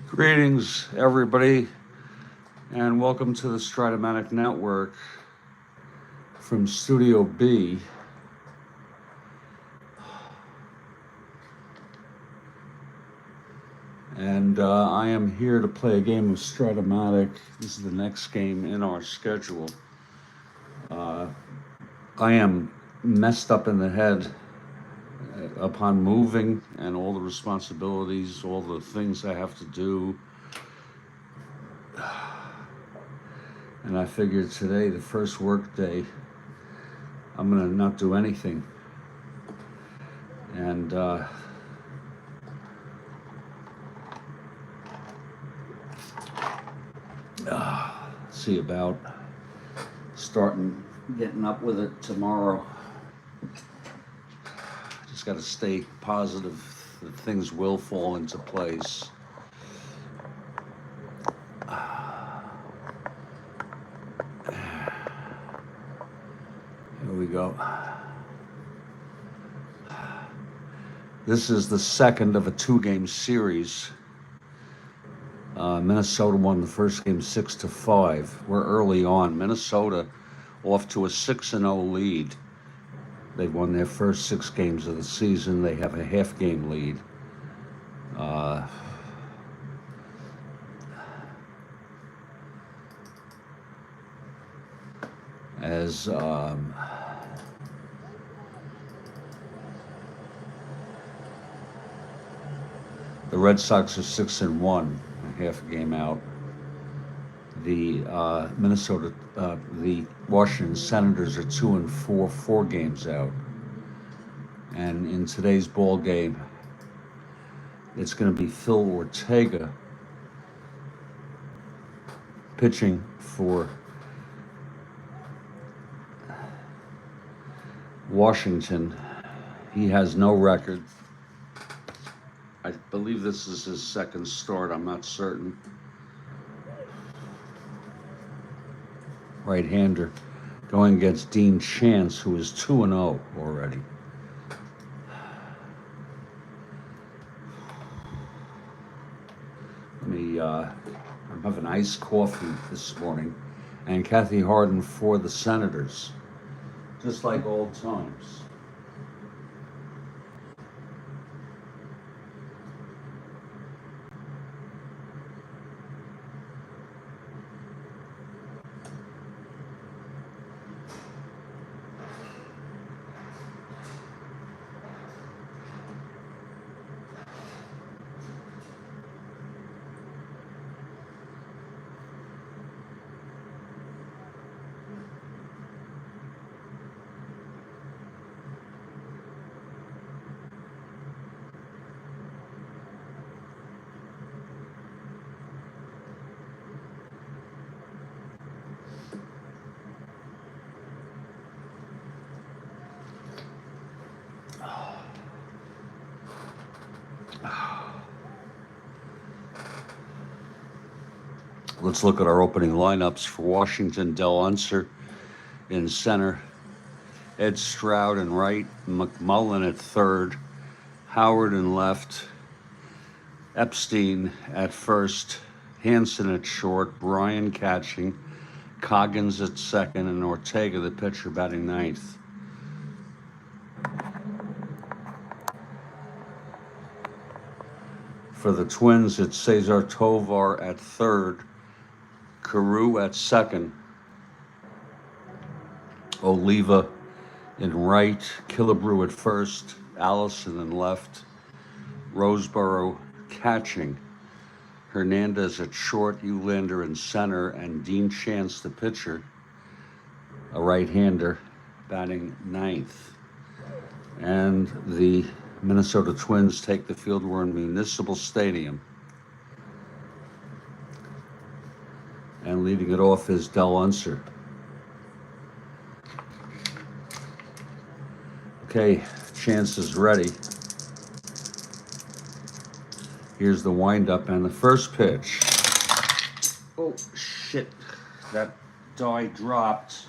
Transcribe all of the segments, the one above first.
Greetings, everybody, and welcome to the Strat-O-Matic Network from Studio B. And I am here to play a game of Strat-O-Matic. This is the next game in our schedule. I am messed up in the head upon moving and all the responsibilities, all the things I have to do. And I figured today, the first work day, I'm gonna not do anything. And see about getting up with it tomorrow. Just got to stay positive that things will fall into place. Here we go. This is the second of a two-game series. Minnesota won the first game 6-5. We're early on. Minnesota off to a 6-0 lead. They've won their first 6 games of the season. They have a half-game lead. The Red Sox are 6-1, a half a game out. The the Washington Senators are 2-4, 4 games out. And in today's ball game, it's going to be Phil Ortega pitching for Washington. He has no record. I believe this is his second start. I'm not certain. Right-hander going against Dean Chance, who is 2-0 already. I'm having iced coffee this morning, and Kathy Harden for the Senators, just like old times. Let's look at our opening lineups for Washington. Del Unser in center, Ed Stroud in right, McMullen at third, Howard in left, Epstein at first, Hansen at short, Bryan catching, Coggins at second, and Ortega, the pitcher, batting ninth. For the Twins, it's Cesar Tovar at third, Carew at second, Oliva in right, Killebrew at first, Allison in left, Roseboro catching, Hernandez at short, Eulander in center, and Dean Chance, the pitcher, a right-hander, batting ninth. And the Minnesota Twins take the field. We're in Municipal Stadium. And leading it off is Del Unser. Okay, Chance is ready. Here's the windup and the first pitch. Oh, shit. That die dropped,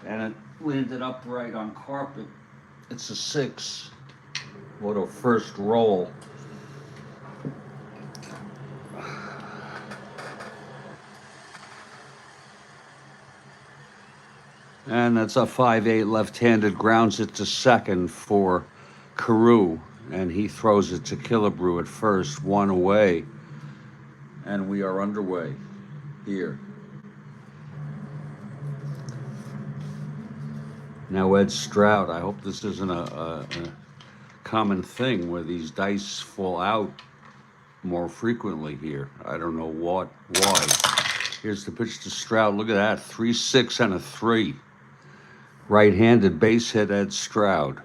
and it landed upright on carpet. It's a 6. What a first roll. And that's a 5-8 left-handed, grounds it to second for Carew, and he throws it to Killebrew at first, one away, and we are underway here. Now Ed Stroud, I hope this isn't a common thing where these dice fall out more frequently here. I don't know why. Here's the pitch to Stroud. Look at that, 3-6 and a 3. Right-handed base hit Ed Stroud.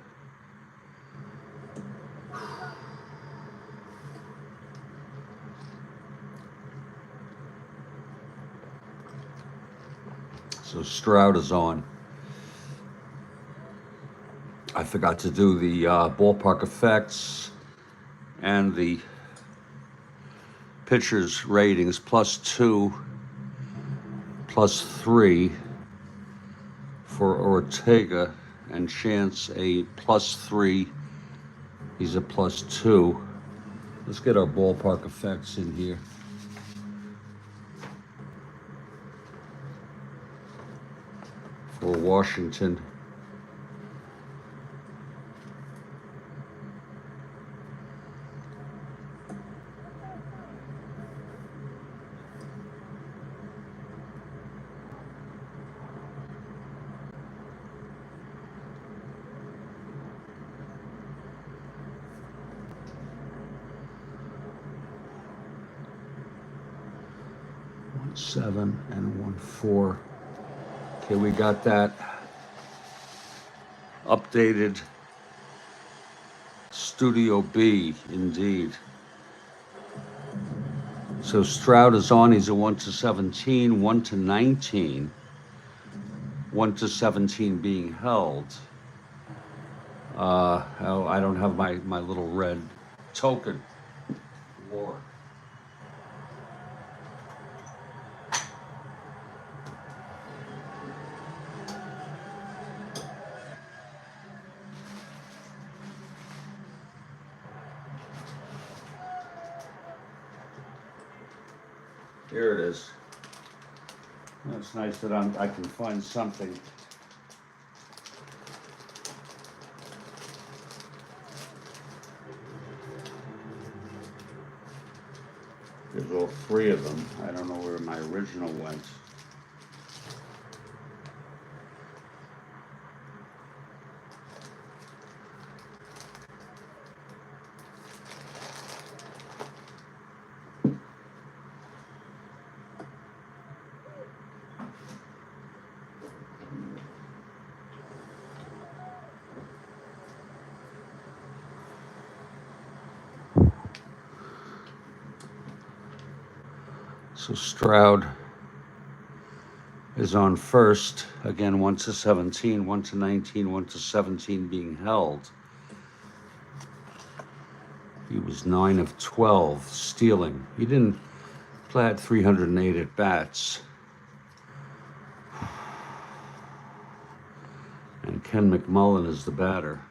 So Stroud is on. I forgot to do the ballpark effects and the pitchers' ratings, +2, +3 for Ortega, and Chance a +3. He's a +2. Let's get our ballpark effects in here. For Washington. Seven and 1-4. Okay, we got that updated. Studio B, indeed. So Stroud is on. He's a 1-17, 1-19, 1-17 being held. Oh, I don't have my little red token. Lord. Here it is. It's nice that I can find something. There's all three of them. I don't know where my original went. So Stroud is on first. Again, 1-17, 1-19, 1-17 being held. He was 9 of 12 stealing. He didn't play at 308 at bats. And Ken McMullen is the batter.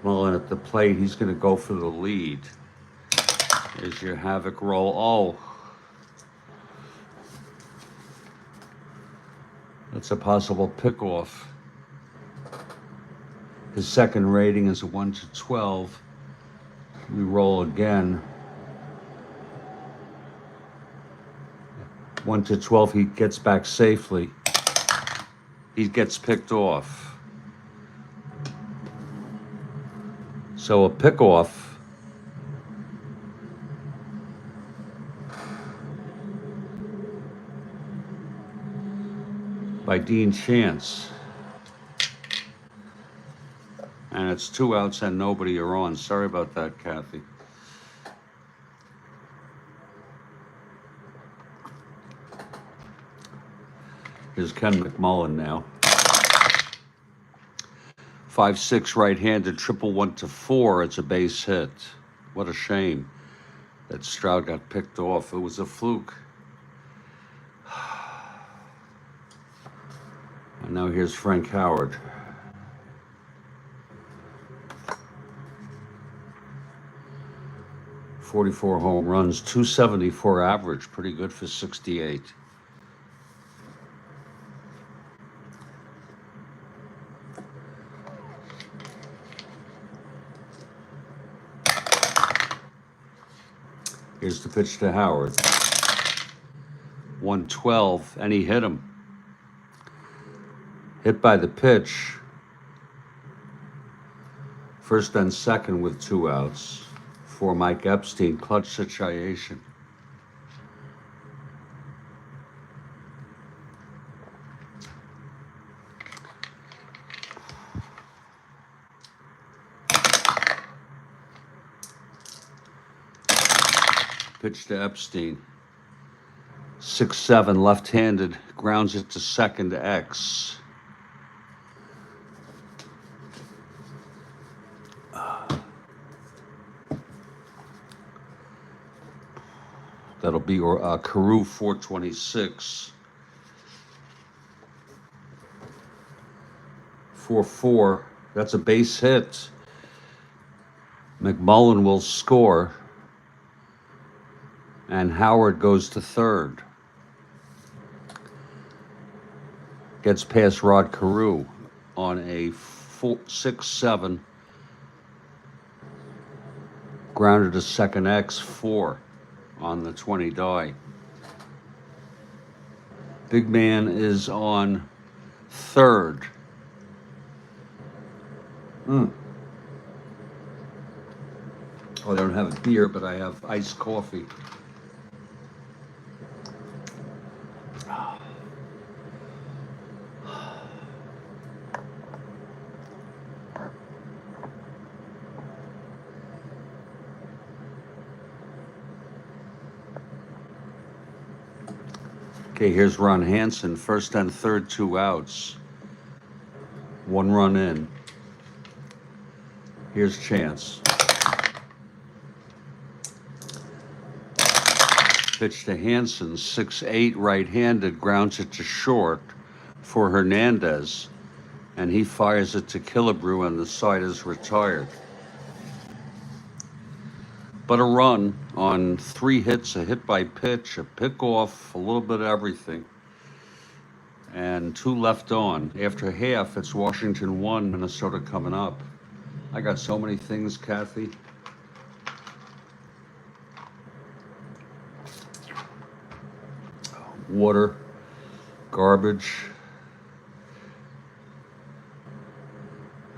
McMullen at the plate, he's going to go for the lead. There's your havoc roll. Oh, that's a possible pickoff. His second rating is a 1-12. We roll again. 1-12, he gets back safely. He gets picked off. So a pickoff by Dean Chance. And it's 2 outs and nobody are on. Sorry about that, Kathy. Here's Ken McMullen now. 5-6 right-handed, triple 1-4. It's a base hit. What a shame that Stroud got picked off. It was a fluke. And now here's Frank Howard. .44 home runs, .274 average, pretty good for 68. Here's the pitch to Howard. 112, and he hit him. Hit by the pitch. First and second with 2 outs for Mike Epstein. Clutch situation. Pitch to Epstein. 6-7, left-handed, grounds it to second X. That'll be Carew 426. 4-4. That's a base hit. McMullen will score. And Howard goes to third. Gets past Rod Carew on a 6-7. Grounded to second X, 4 on the 20 die. Big man is on third. Oh, I don't have a beer, but I have iced coffee. Okay, here's Ron Hansen, first and third, 2 outs. 1 run in. Here's Chance. Pitch to Hansen, 6-8, right-handed, grounds it to short for Hernandez, and he fires it to Killebrew, and the side is retired. But a run on 3 hits, a hit by pitch, a pickoff, a little bit of everything. And 2 left on. After half, it's Washington 1, Minnesota coming up. I got so many things, Kathy. Water, garbage.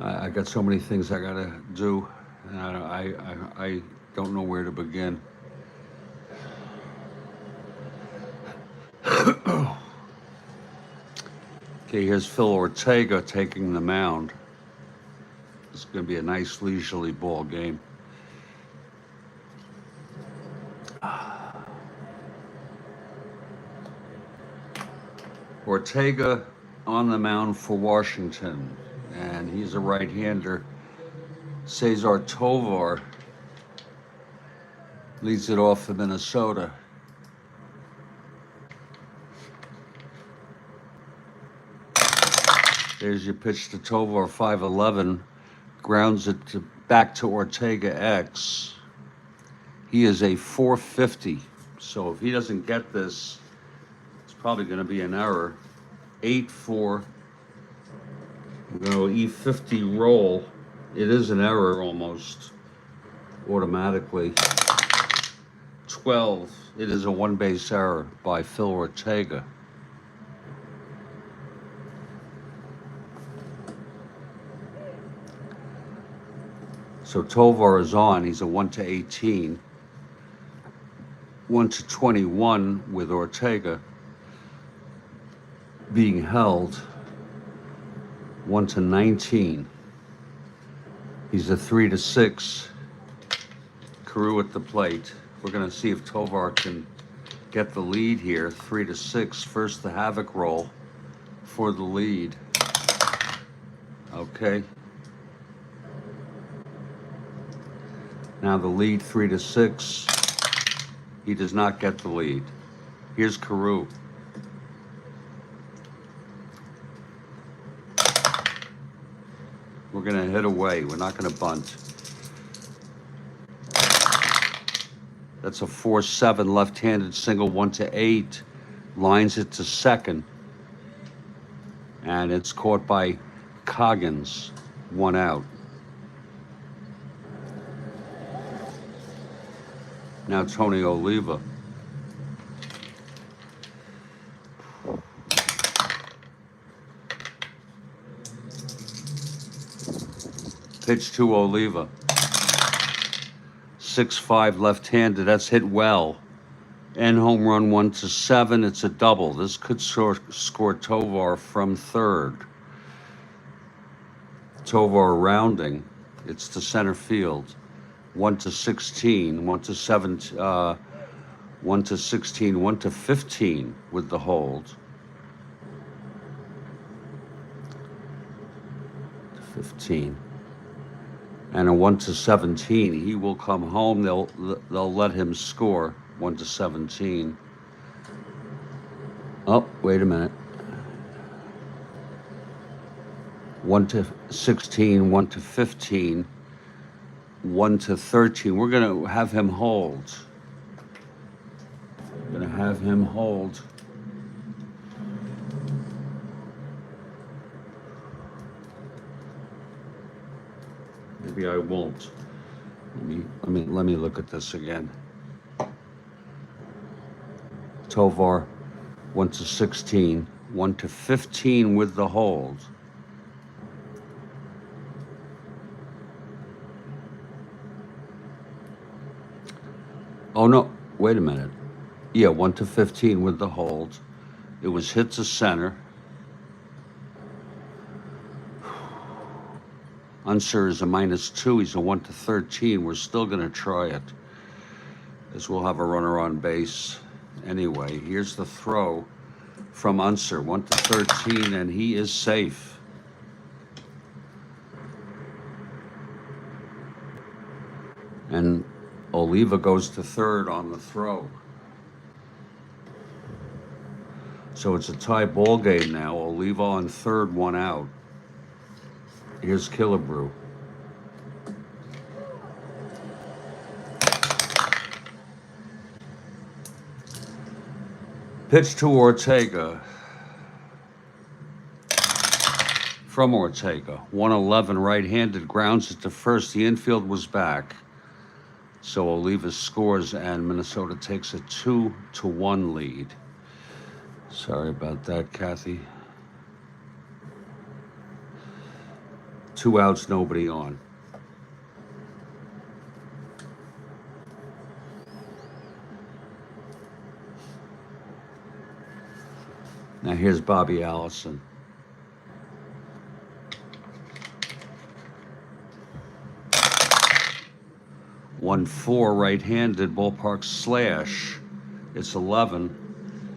I got so many things I gotta do, and I don't know where to begin. Okay, here's Phil Ortega taking the mound. It's going to be a nice leisurely ball game. Ortega on the mound for Washington, and he's a right-hander. Cesar Tovar leads it off for Minnesota. There's your pitch to Tovar, 5-11, grounds it back to Ortega X. He is a 450, so if he doesn't get this, it's probably going to be an error. 8-4, we're going to E50 roll. It is an error almost automatically. 12, it is a 1-base error by Phil Ortega. So Tovar is on, he's a 1-18. 1-21 with Ortega being held. 1-19. He's a 3-6. Carew at the plate. We're going to see if Tovar can get the lead here. 3-6. First the havoc roll for the lead. Okay. Now the lead, 3-6. He does not get the lead. Here's Carew. We're going to hit away. We're not going to bunt. That's a 4-7 left-handed single, 1-8. Lines it to second. And it's caught by Coggins. 1 out. Now Tony Oliva. Pitch to Oliva. 6-5 left-handed. That's hit well. And home run 1-7. It's a double. This could score Tovar from third. Tovar rounding. It's to center field. 1-16, 1-7, 1-16, 1-15 with the hold. 15. And a 1-17. He will come home. They'll let him score. 1-17. Oh, wait a minute. 1-16, 1-15, 1-13. We're going to have him hold. Going to have him hold. Maybe I won't. Let me look at this again. Tovar, 1-16, 1-15 with the hold. Oh no, wait a minute. Yeah, 1-15 with the hold. It was hit to center. Unser is a -2. He's a 1-13. We're still going to try it, as we'll have a runner on base anyway. Here's the throw from Unser, 1-13, and he is safe. And Oliva goes to third on the throw. So it's a tie ball game now. Oliva on third, 1 out. Here's Killebrew. Pitch to Ortega. From Ortega. 1-11 right-handed, grounds it to first. The infield was back. So Oliva scores, and Minnesota takes a 2-1 lead. Sorry about that, Kathy. 2 outs, nobody on. Now here's Bobby Allison. One 4 right-handed ballpark slash. It's 11,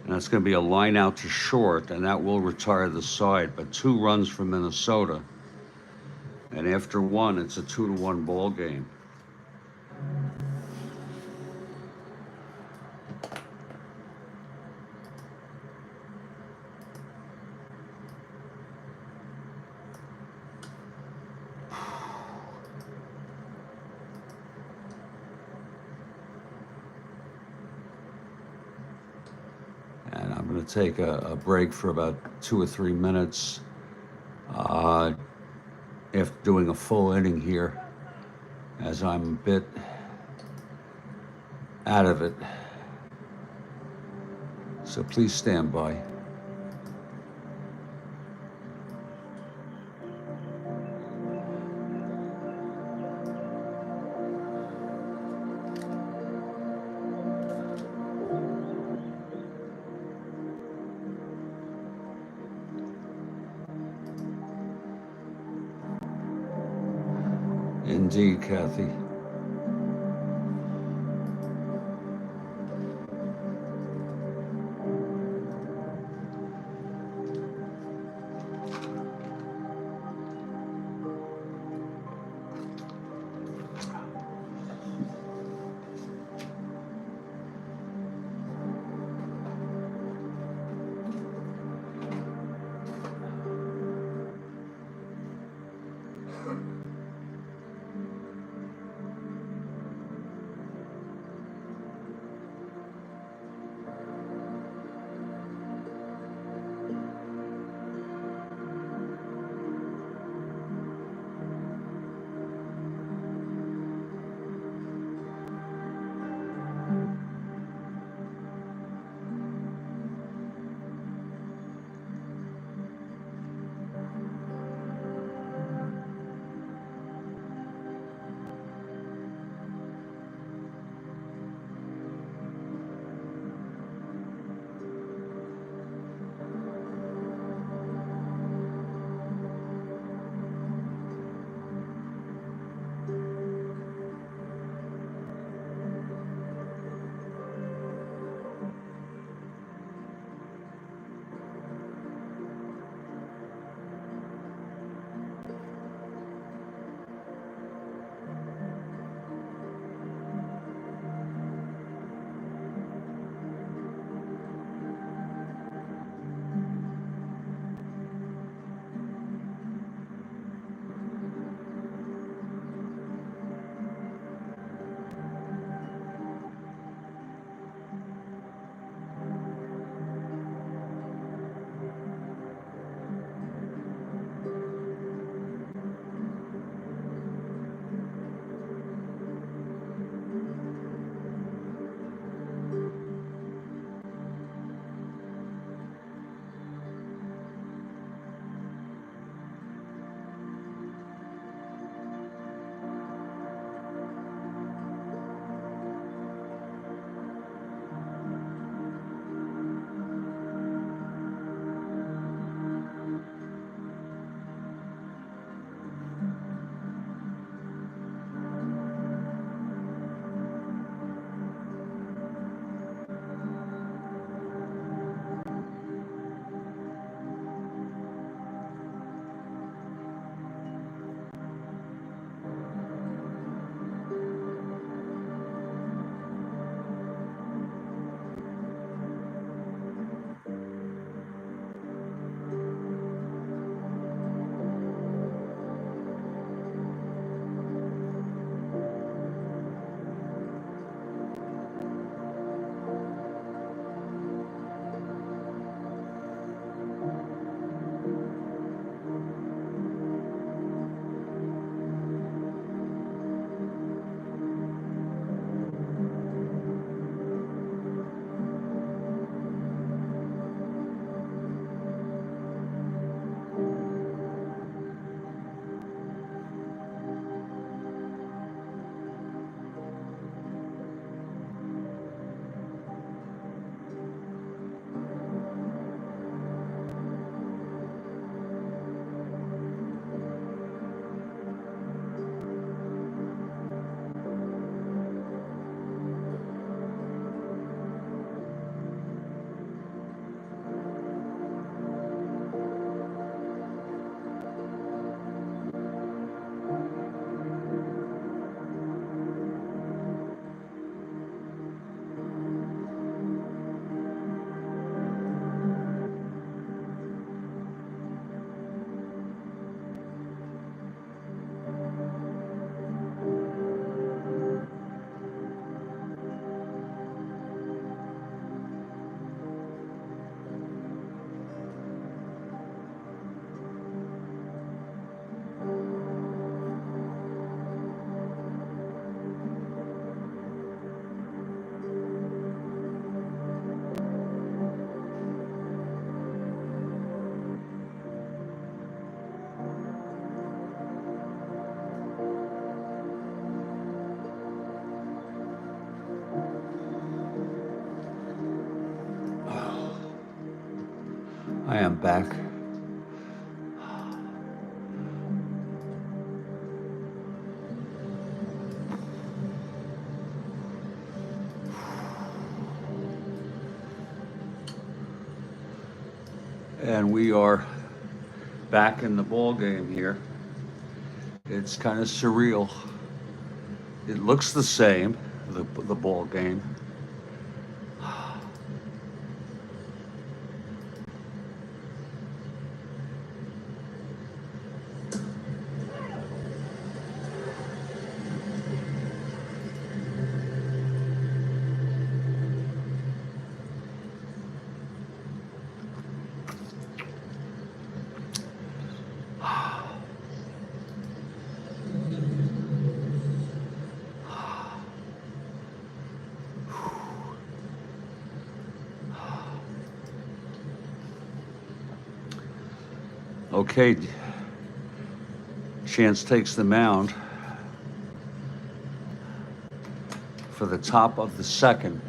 and that's going to be a line out to short, and that will retire the side. But 2 runs for Minnesota, and after 1, it's a 2-1 ball game. And I'm going to take a break for about 2 or 3 minutes after doing a full inning here, as I'm a bit out of it. So please stand by. Indeed, Kathy. I am back. And we are back in the ball game here. It's kind of surreal. It looks the same, the ball game. Okay, Chance takes the mound for the top of the second.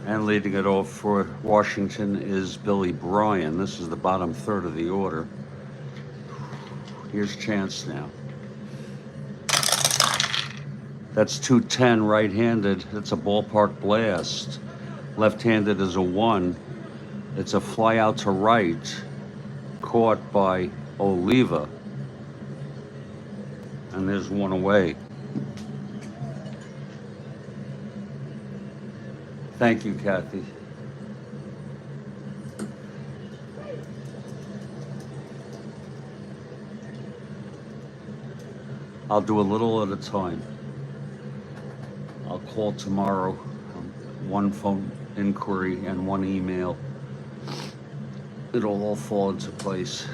And leading it off for Washington is Billy Bryan. This is the bottom third of the order. Here's Chance now. That's 210 right-handed. It's a ballpark blast. Left-handed is a 1. It's a fly out to right, caught by Oliva. And there's one away. Thank you, Kathy. I'll do a little at a time. I'll call tomorrow, one phone inquiry and one email. It'll all fall into place.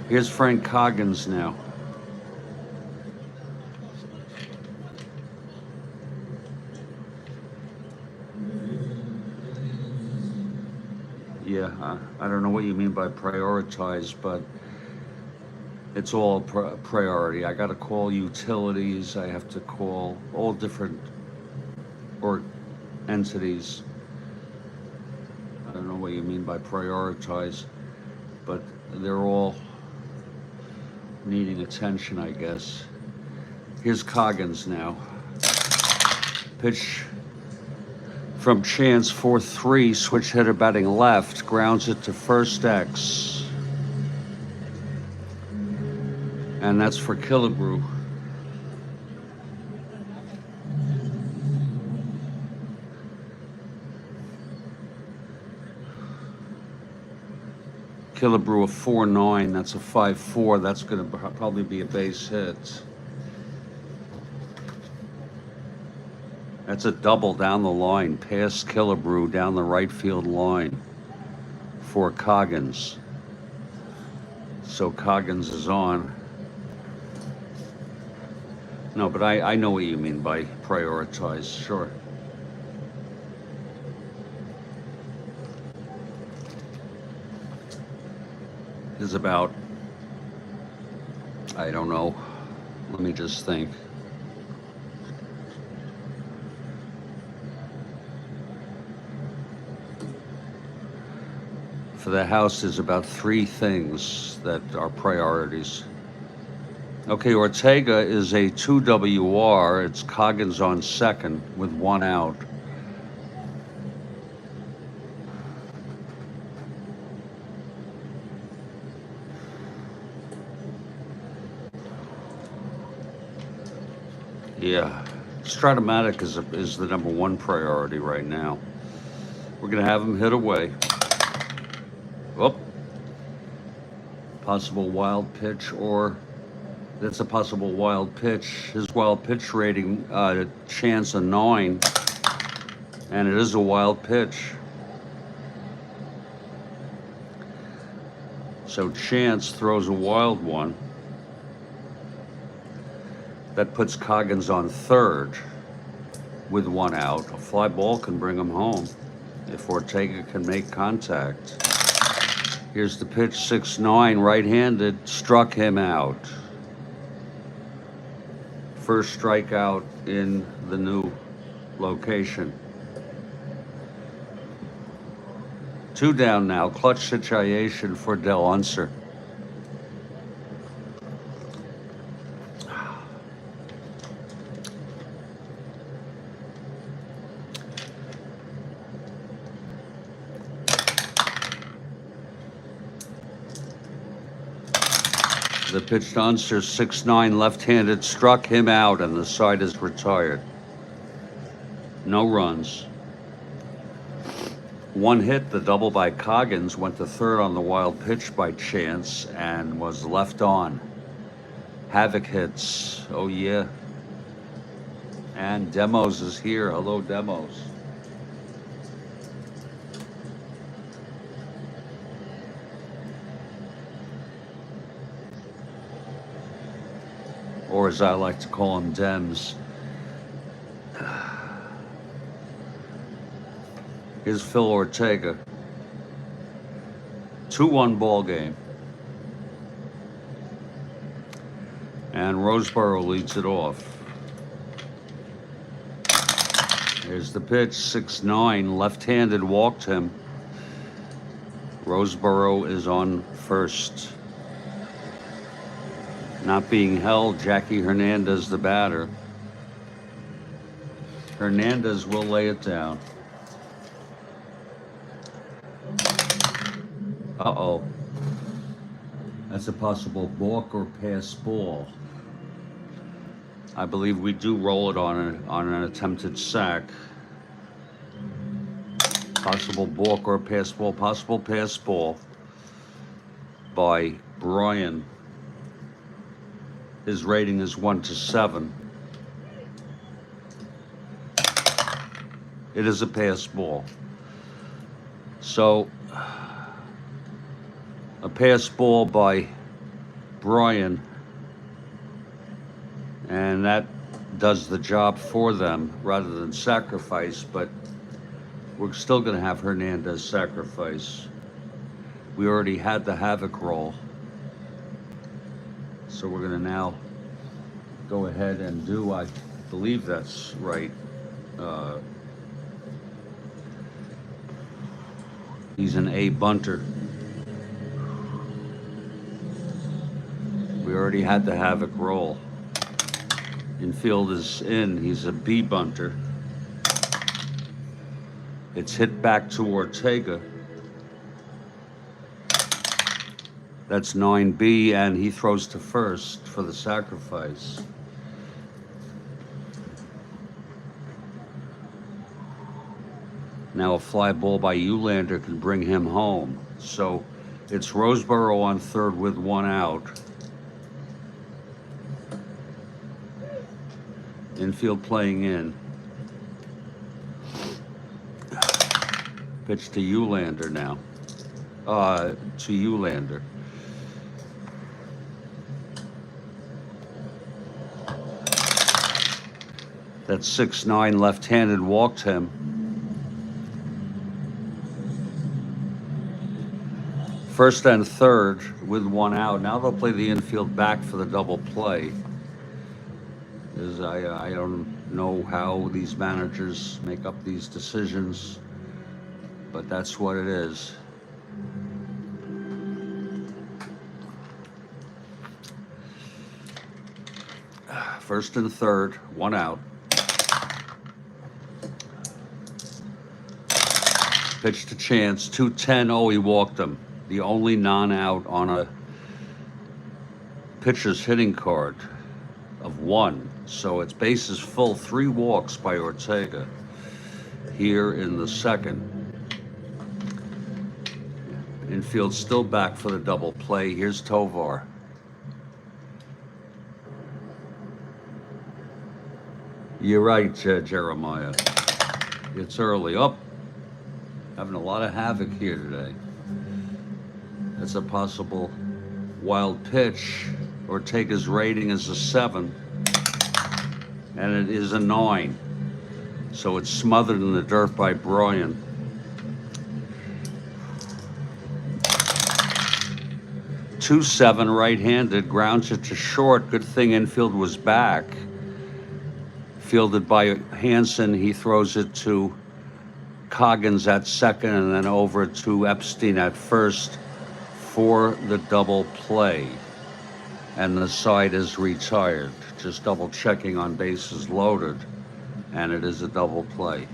Here's Frank Coggins now. Yeah, I don't know what you mean by prioritize, but it's all priority. I got to call utilities. I have to call all different entities. I don't know what you mean by prioritize, but they're all needing attention, I guess. Here's Coggins now. Pitch from Chance, 4-3, switch hitter batting left, grounds it to first X. And that's for Killebrew. Killebrew a 4-9, that's a 5-4. That's going to probably be a base hit. That's a double down the line, past Killebrew down the right field line for Coggins. So Coggins is on. No, but I know what you mean by prioritize, sure. Is about, I don't know, let me just think. For the House, there's about 3 things that are priorities. Okay, Ortega is a 2 WR. It's Coggins on second with 1 out. Yeah, Strat-O-Matic is the number 1 priority right now. We're gonna have him hit away. Oh, possible wild pitch, or that's a possible wild pitch. His wild pitch rating, Chance a 9, and it is a wild pitch. So Chance throws a wild one. That puts Coggins on third with 1 out. A fly ball can bring him home. if Ortega can make contact. Here's the pitch, 6-9, right-handed, struck him out. First strikeout in the new location. 2 down now, clutch situation for Del Unser. The pitch to Unser, 6-9, left-handed, struck him out, and the side is retired. No runs. 1 hit, the double by Coggins, went to third on the wild pitch by chance and was left on. Havoc hits, oh yeah. And Demos is here, hello Demos. Or as I like to call him, Dems. Here's Phil Ortega. 2-1 ball game. And Roseboro leads it off. Here's the pitch, 6-9, left-handed, walked him. Roseboro is on first. Not being held, Jackie Hernandez, the batter. Hernandez will lay it down. Uh-oh. That's a possible balk or pass ball. I believe we do roll it on an attempted sack. Possible balk or pass ball. Possible pass ball by Brian. His rating is 1-7. It is a pass ball. So, a pass ball by Brian, and that does the job for them rather than sacrifice, but we're still going to have Hernandez sacrifice. We already had the Havoc roll. So we're going to now go ahead and do, I believe that's right. He's an A bunter. We already had the Havoc roll. Infield is in, he's a B bunter. It's hit back to Ortega. That's 9B, and he throws to first for the sacrifice. Now a fly ball by Eulander can bring him home. So it's Roseboro on third with 1 out. Infield playing in. Pitch to Eulander now. To Eulander. That's 6-9, left-handed, walked him. First and third with 1 out. Now they'll play the infield back for the double play. I don't know how these managers make up these decisions, but that's what it is. First and third, 1 out. Pitch to Chance, 2-10. Oh, he walked him. The only non-out on a pitcher's hitting card of 1. So it's bases full, 3 walks by Ortega here in the second. Infield still back for the double play. Here's Tovar. You're right, Jeremiah. It's early. Up. Having a lot of havoc here today. That's a possible wild pitch. Ortega's rating is a 7. And it is a 9. So it's smothered in the dirt by Brian. 2-7 right-handed, grounds it to short. Good thing infield was back. Fielded by Hansen, he throws it to Coggins at second and then over to Epstein at first for the double play. And the side is retired. Just double checking on bases loaded, and it is a double play.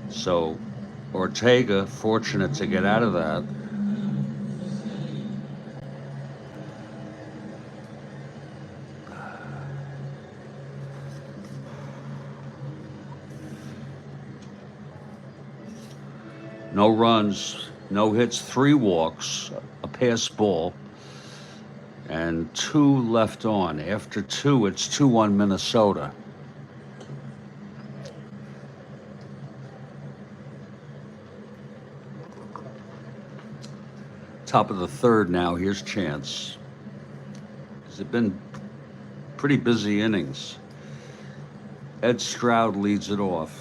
So Ortega fortunate to get out of that. No runs, no hits, 3 walks, a pass ball, and 2 left on. After 2, it's 2-1 Minnesota. Top of the third now. Here's Chance. It's been pretty busy innings. Ed Stroud leads it off.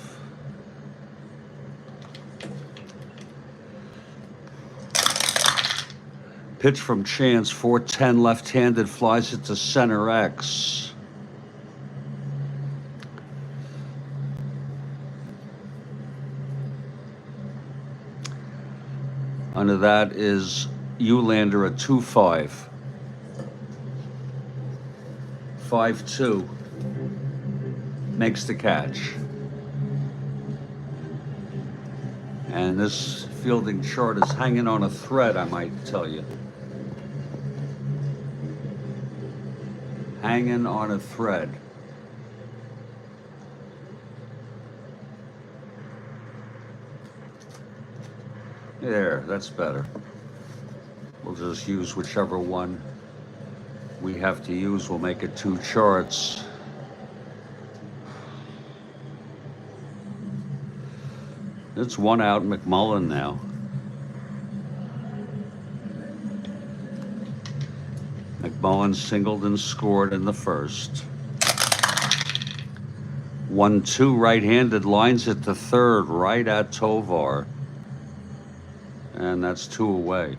Pitch from Chance, 4-10 left-handed, flies it to center X. Under that is Eulander at 2-5. 5-2. Makes the catch. And this fielding chart is hanging on a thread, I might tell you. Hanging on a thread. There, that's better. We'll just use whichever one we have to use. We'll make it 2 charts. It's 1 out, McMullen now. McMullen singled and scored in the first. 1-2 right-handed, lines it to third, right at Tovar. And that's 2 away.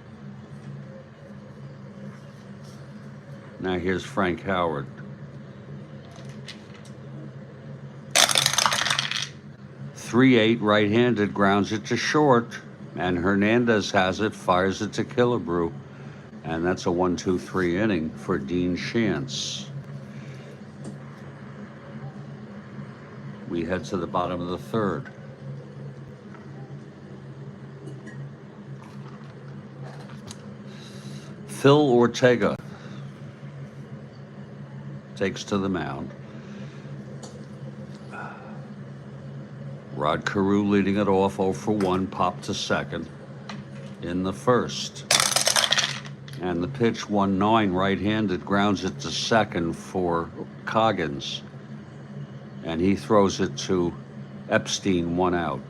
Now here's Frank Howard. 3-8 right-handed, grounds it to short, and Hernandez has it, fires it to Killebrew. And that's a 1-2-3 inning for Dean Chance. We head to the bottom of the third. Phil Ortega takes to the mound. Rod Carew leading it off, 0-for-1, popped to second in the first. And the pitch, 1-9 right-handed, grounds it to second for Coggins. And he throws it to Epstein, 1 out.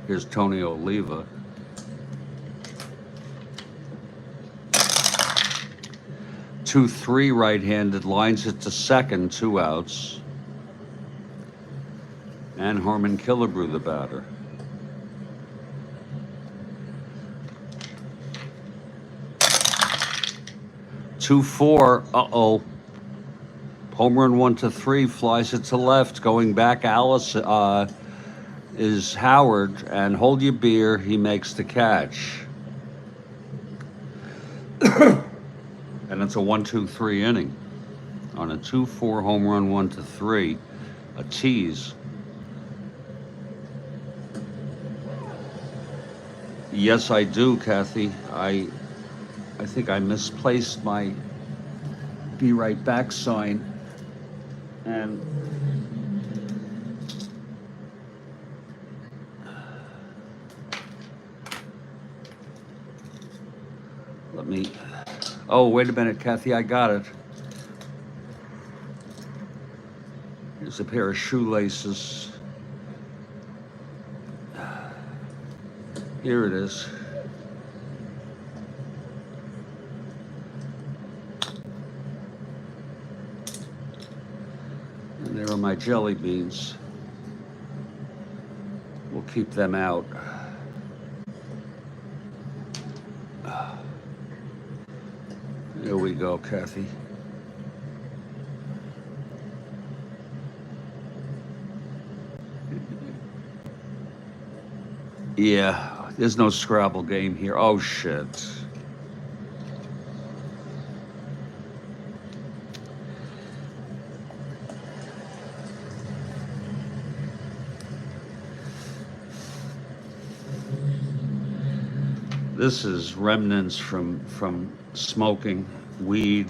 Here's Tony Oliva. Two, 3 right-handed, lines it to second, 2 outs. And Harmon Killebrew, the batter. 2-4. Uh-oh. Home run 1-3, flies it to left. Going back, Alice is Howard, and hold your beer, he makes the catch. And it's a 1-2-3 inning on a 2-4 home run 1-3, a tease. Yes, I do, Kathy. I think I misplaced my be right back sign, and let me, oh, wait a minute, Kathy, I got it. Here's a pair of shoelaces. Here it is. And there are my jelly beans. We'll keep them out. you go, Kathy. Yeah, there's no Scrabble game here. Oh, shit. This is remnants from smoking weed.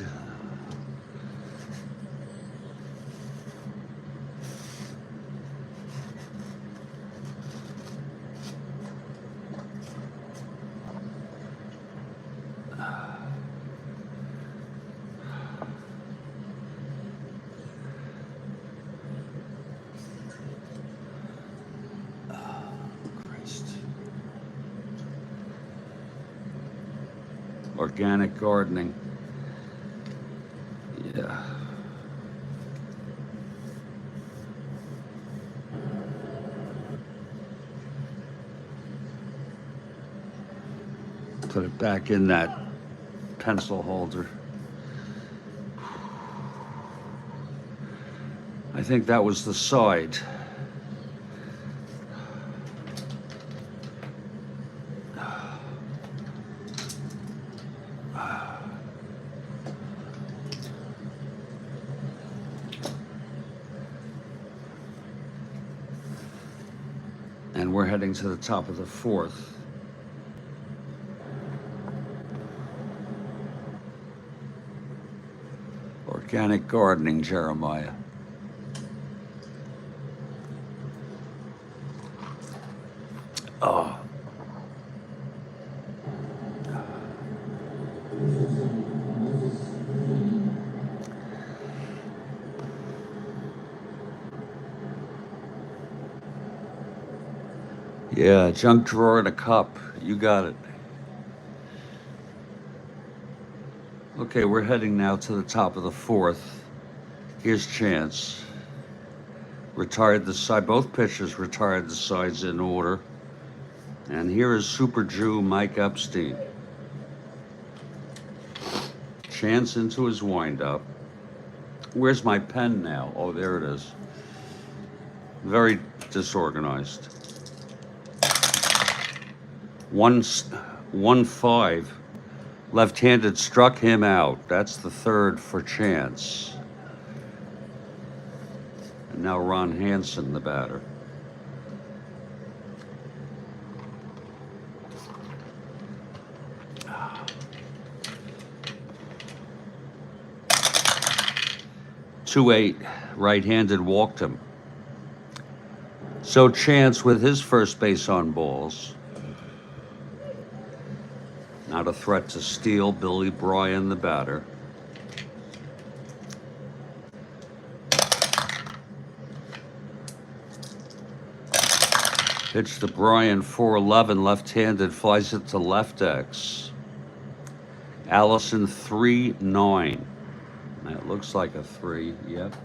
Organic gardening. Yeah. Put it back in that pencil holder. I think that was the side. And we're heading to the top of the fourth. Organic gardening, Jeremiah. Oh. Yeah, junk drawer and a cup. You got it. Okay, we're heading now to the top of the fourth. Here's Chance. Retired the side. Both pitchers retired the sides in order. And here is Super Jew Mike Epstein. Chance into his windup. Where's my pen now? Oh, there it is. Very disorganized. 1-5. Left-handed struck him out. That's the third for Chance. And now Ron Hansen, the batter. .28, right-handed walked him. So Chance with his first base on balls. Not a threat to steal. Billy Bryan, the batter. Pitch to Bryan, 4-11, left-handed, flies it to left X. Allison, 3-9. That looks like a 3, yep.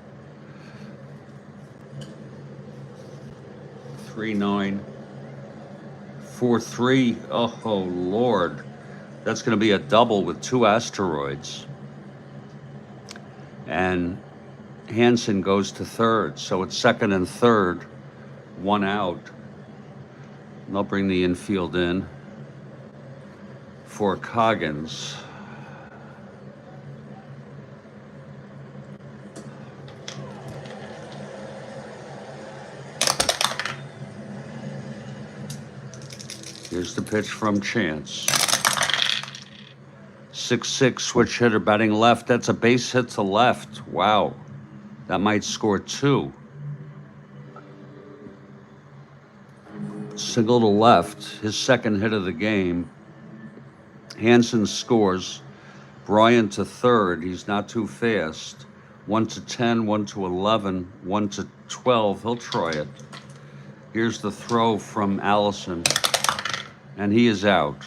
3-9. 4-3, oh Lord. That's going to be a double with 2 asteroids. And Hansen goes to third, so it's second and third, 1 out. And they'll bring the infield in for Coggins. Here's the pitch from Chance. 6-6 switch hitter batting left. That's a base hit to left. Wow. That might score 2. Single to left. His second hit of the game. Hansen scores. Bryan to third. He's not too fast. 1-10, 1-11, 1-12. He'll try it. Here's the throw from Allison. And he is out.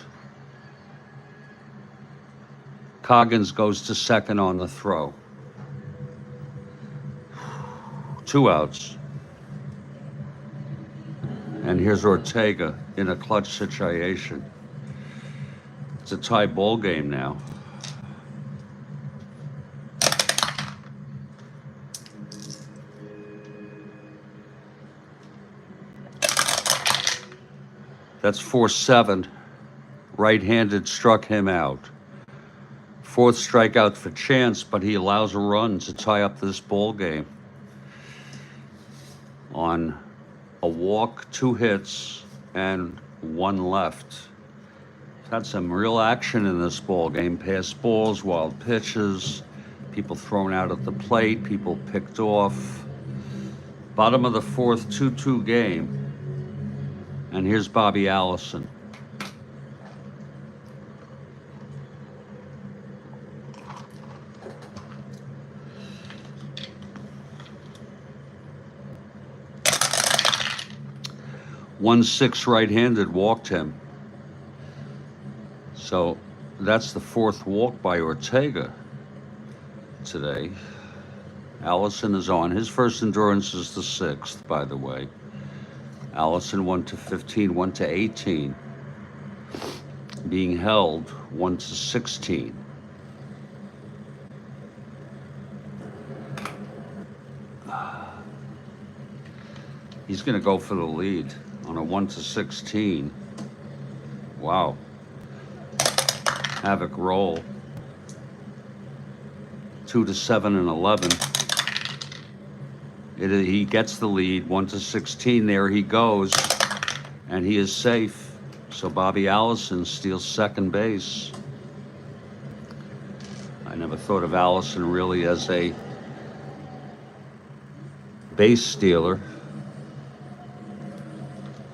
Coggins goes to second on the throw. 2 outs. And here's Ortega in a clutch situation. It's a tie ball game now. That's 4-7. Right-handed struck him out. Fourth strikeout for Chance, but he allows a run to tie up this ball game on a walk, 2 hits, and 1 left. Had some real action in this ball game. Pass balls, wild pitches, people thrown out at the plate, people picked off. Bottom of the fourth, 2-2 game. And here's Bobby Allison. One 6 right-handed walked him. So that's the 4th walk by Ortega today. Allison is on. His first endurance is the 6th, by the way. Allison 1-15, 1-18. Being held 1-16. He's going to go for the lead on a 1-16. Wow. Havoc roll. 2-7 and 11. He gets the lead, 1-16. There he goes, and he is safe. So Bobby Allison steals second base. I never thought of Allison really as a base stealer,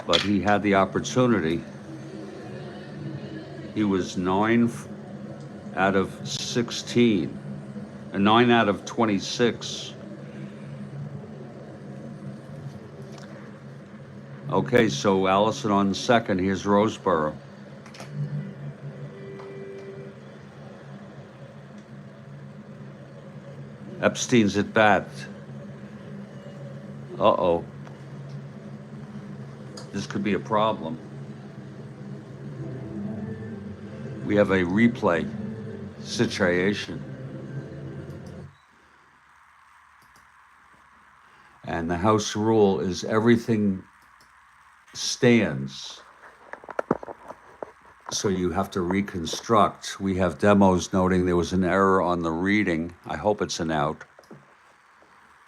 but he had the opportunity. He was 9 out of 16, and 9 out of 26. Okay, so Allison on second. Here's Roseboro. Epstein's at bat. Uh-oh. This could be a problem. We have a replay situation. And the house rule is everything stands. So you have to reconstruct. We have demos noting there was an error on the reading. I hope it's an out.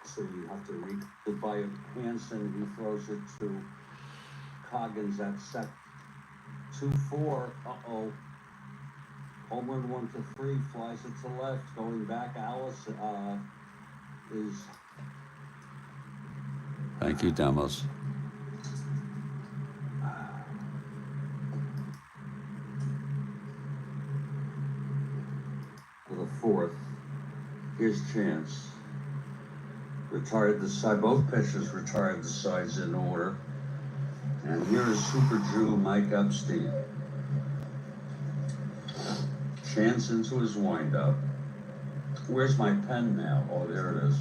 So you have to read it by Hansen. He throws it to Coggins at set 2-4. Uh-oh. Home run 1-3, flies it to left. Going back, Alice is... Thank you, demos. For the 4th, here's Chance. Retired the side, both pitchers retired the sides in order. And here is Super Jew Mike Epstein. Chance into his windup. Where's my pen now? Oh, there it is.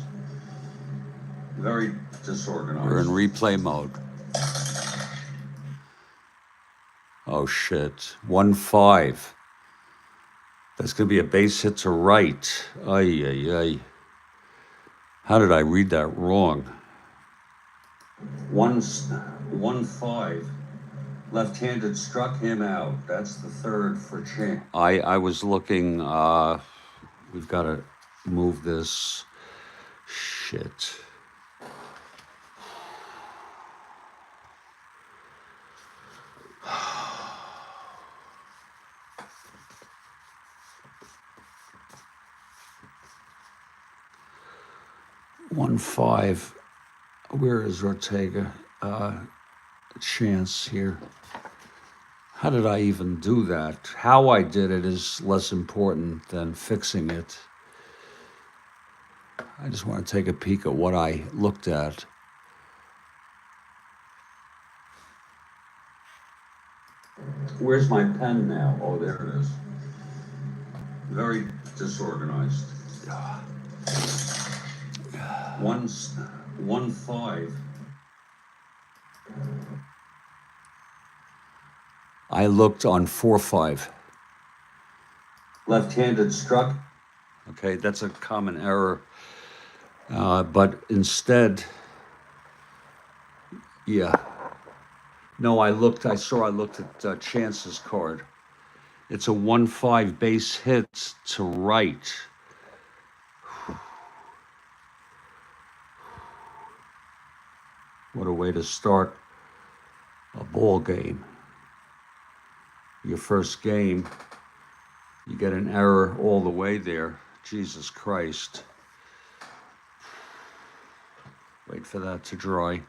Very disorganized. We're in replay mode. Oh, shit. 1-5. That's going to be a base hit to right. Ay, ay, ay. How did I read that wrong? 1-5. Left-handed struck him out. That's the 3rd for Chance. I was looking, we've got to move this. Shit. One 5. Where is Ortega? Chance here. How did I even do that? How I did it is less important than fixing it. I just want to take a peek at what I looked at. Where's my pen now? Oh, there it is. Very disorganized. 1-5. I looked on 4-5. Left-handed struck. Okay, that's a common error. But instead, yeah, No, I looked at Chance's card. It's a 1-5 base hit to right. What a way to start a ball game. Your first game, you get an error all the way there. Jesus Christ. Wait for that to dry.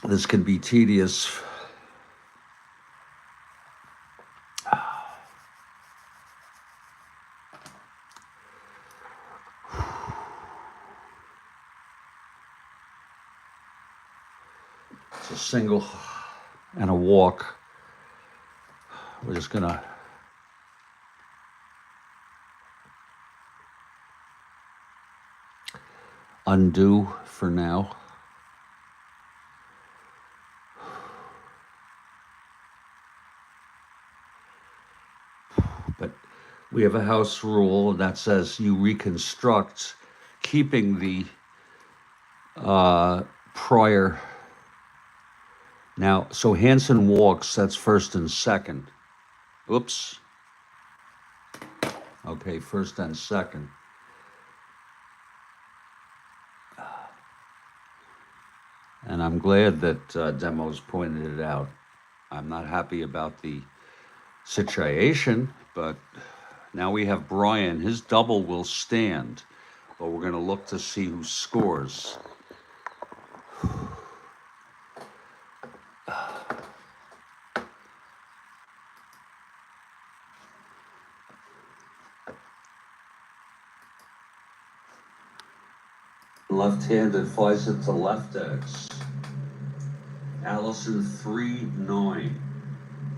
This can be tedious. It's a single and a walk. We're just gonna undo for now. But we have a house rule that says you reconstruct, keeping the prior. Now, so Hansen walks, that's first and second. Oops. Okay, first and second. And I'm glad that Demos pointed it out. I'm not happy about the situation, but now we have Brian. His double will stand, but we're going to look to see who scores. Left-handed flies it to left X. Allison 3-9.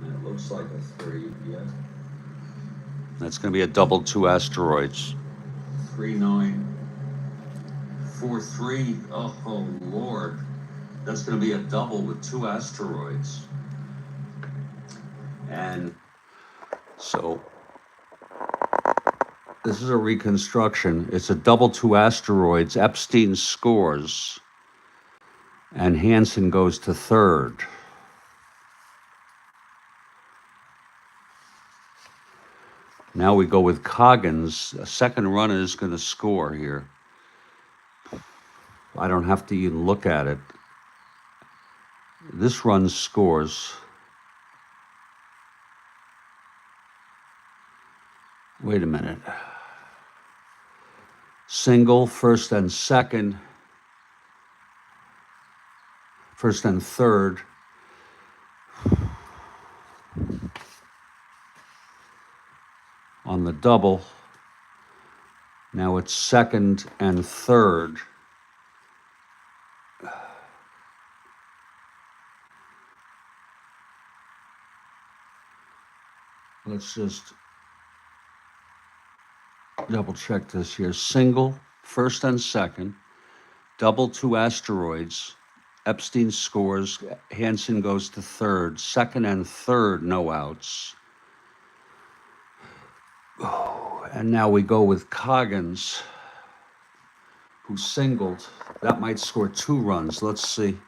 It looks like a 3, yeah. That's going to be a double 2 asteroids. 3-9. 4-3. Oh, Lord. That's going to be a double with 2 asteroids. And so this is a reconstruction. It's a double 2 asteroids. Epstein scores. And Hansen goes to third. Now we go with Coggins. A second runner is going to score here. I don't have to even look at it. This run scores. Wait a minute. Single, first and second. First and third. On the double. Now it's second and third. Let's just double check this here. Single, first and second. Double 2 asteroids. Epstein scores. Hansen goes to third. Second and third, no outs. Oh, and now we go with Coggins, who singled. That might score 2 runs. Let's see.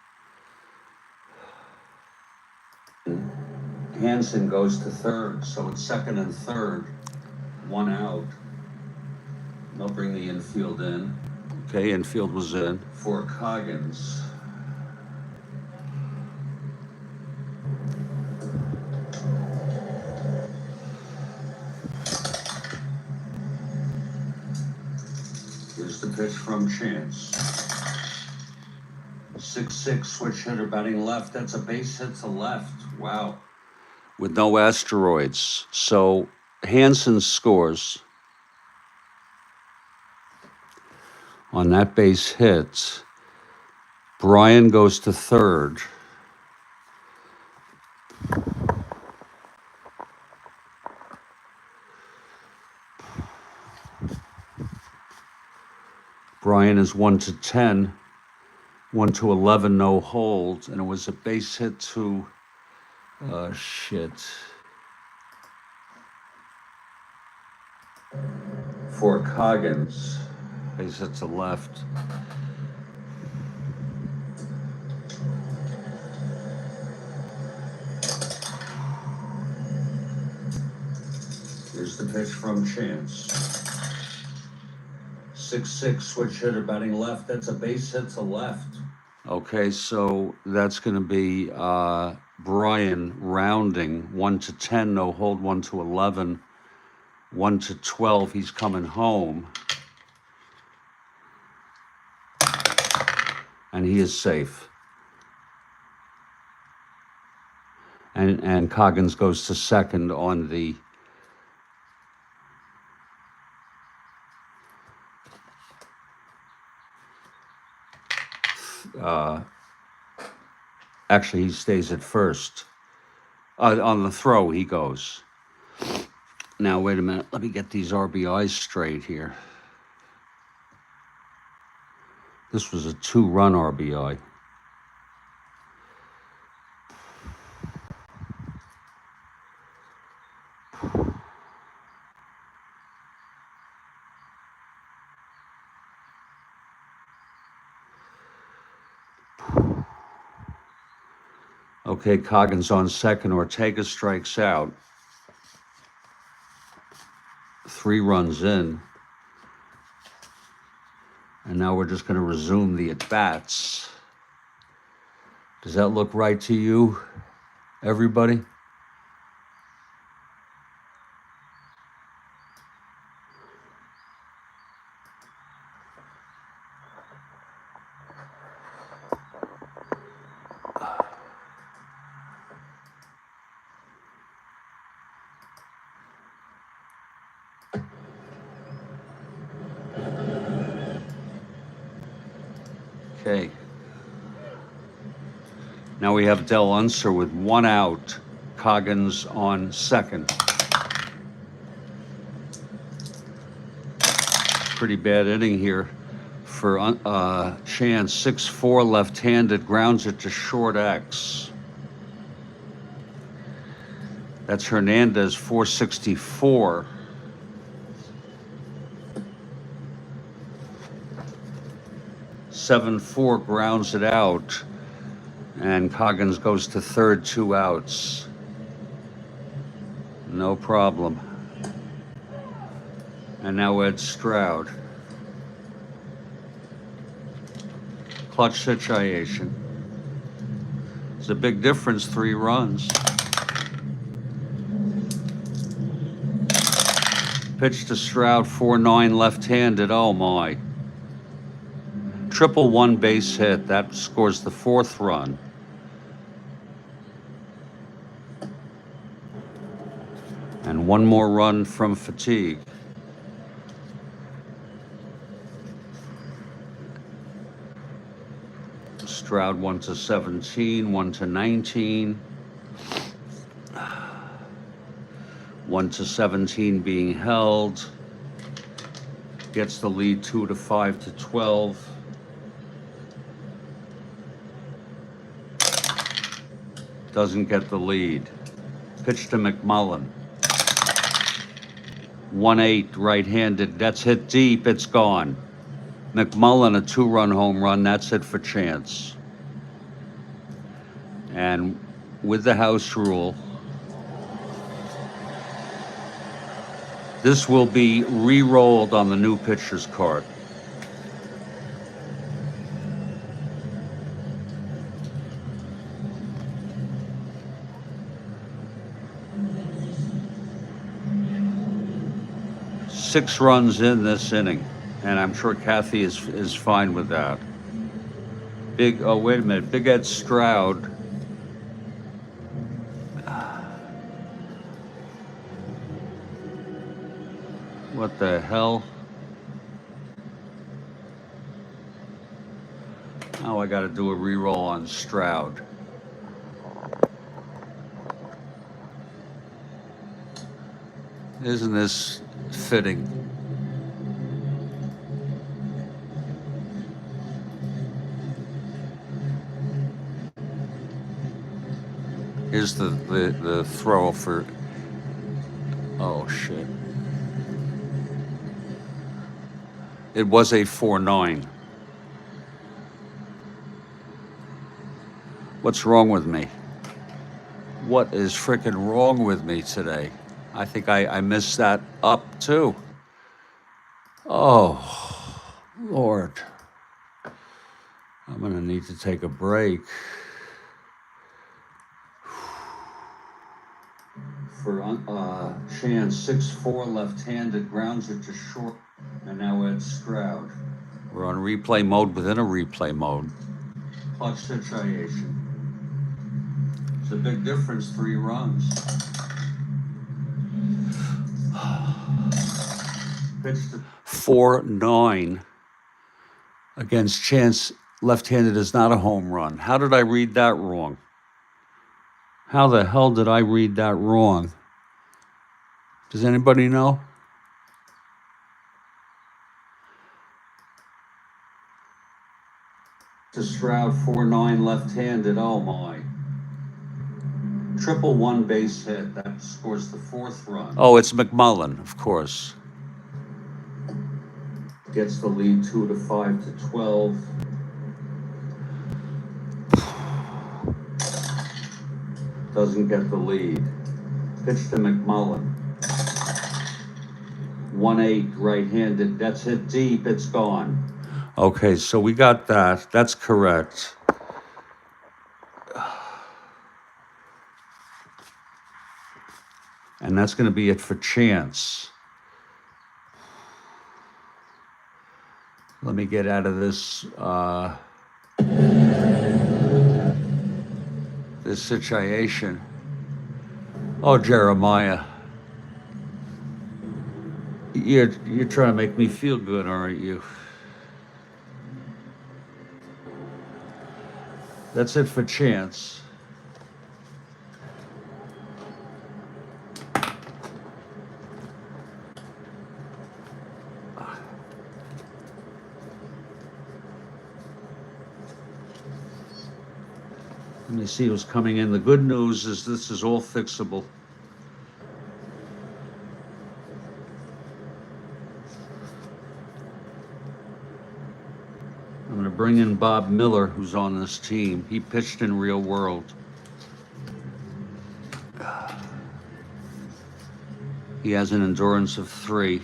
Hansen goes to third, so it's second and third. 1 out. They'll bring the infield in. Okay, infield was in for Coggins. Here's the pitch from Chance. 6-6 switch hitter batting left. That's a base hit to left. Wow. With no asteroids. So Hansen scores on that base hit. Brian goes to third. Brian is 1-10, 1-11, no hold, and it was a base hit to, for Coggins. Base hit to left. Here's the pitch from Chance. 6-6, switch hitter batting left. That's a base hit to left. Okay, so that's going to be Brian rounding 1-10, no hold, 1-11, 1-12. He's coming home. And he is safe. And Coggins goes to second on the actually he stays at first. On the throw he goes. Now wait a minute, let me get these RBIs straight here. This was a 2-run RBI. Okay, Coggins on second. Ortega strikes out. 3 runs in. And now we're just going to resume the at-bats. Does that look right to you, everybody? Okay. Now we have Del Unser with 1 out. Coggins on second. Pretty bad inning here for Chance. 6-4 left-handed, grounds it to short X. That's Hernandez, 464. Seven-4 grounds it out, and Coggins goes to third, 2 outs. No problem. And now Ed Stroud. Clutch situation. It's a big difference, 3 runs. Pitch to Stroud, 4-9 left-handed. Oh my. Triple 1 base hit. That scores the 4th run. And 1 more run from fatigue. Stroud 1-17, 1-19. 1-17 being held. Gets the lead 2-5-12. Doesn't get the lead. Pitch to McMullen. 1-8 right-handed. That's hit deep. It's gone. McMullen, a 2-run home run. That's it for Chance. And with the house rule, this will be re-rolled on the new pitcher's card. Six runs in this inning, and I'm sure Kathy is fine with that. Big, oh wait a minute, Big Ed Stroud. What the hell? Now I got to do a re-roll on Stroud. Isn't this fitting? Here's the throw for, oh shit. It was a 4-9. What's wrong with me? What is freaking wrong with me today? I think I missed that up too. Oh, Lord. I'm gonna need to take a break. For chance, 6-4 left-handed, grounds it to short, and now it's Stroud. We're on replay mode within a replay mode. Clutch situation. It's a big difference, 3 runs. Pitched to 4-9 against chance. Left-handed is not a home run. How did I read that wrong? How the hell did I read that wrong? Does anybody know? To Stroud, 4-9 left-handed. Oh my. 1-1 base hit. That scores the 4th run. Oh, it's McMullen, of course. Gets the lead 2-5 to 12. Doesn't get the lead. Pitch to McMullen. 1-8 right-handed. That's hit deep. It's gone. Okay, so we got that. That's correct. And that's going to be it for chance. Let me get out of this this situation. Oh, Jeremiah, you're trying to make me feel good, aren't you? That's it for chance. Let me see who's coming in. The good news is this is all fixable. I'm going to bring in Bob Miller, who's on this team. He pitched in Real World. He has an endurance of 3.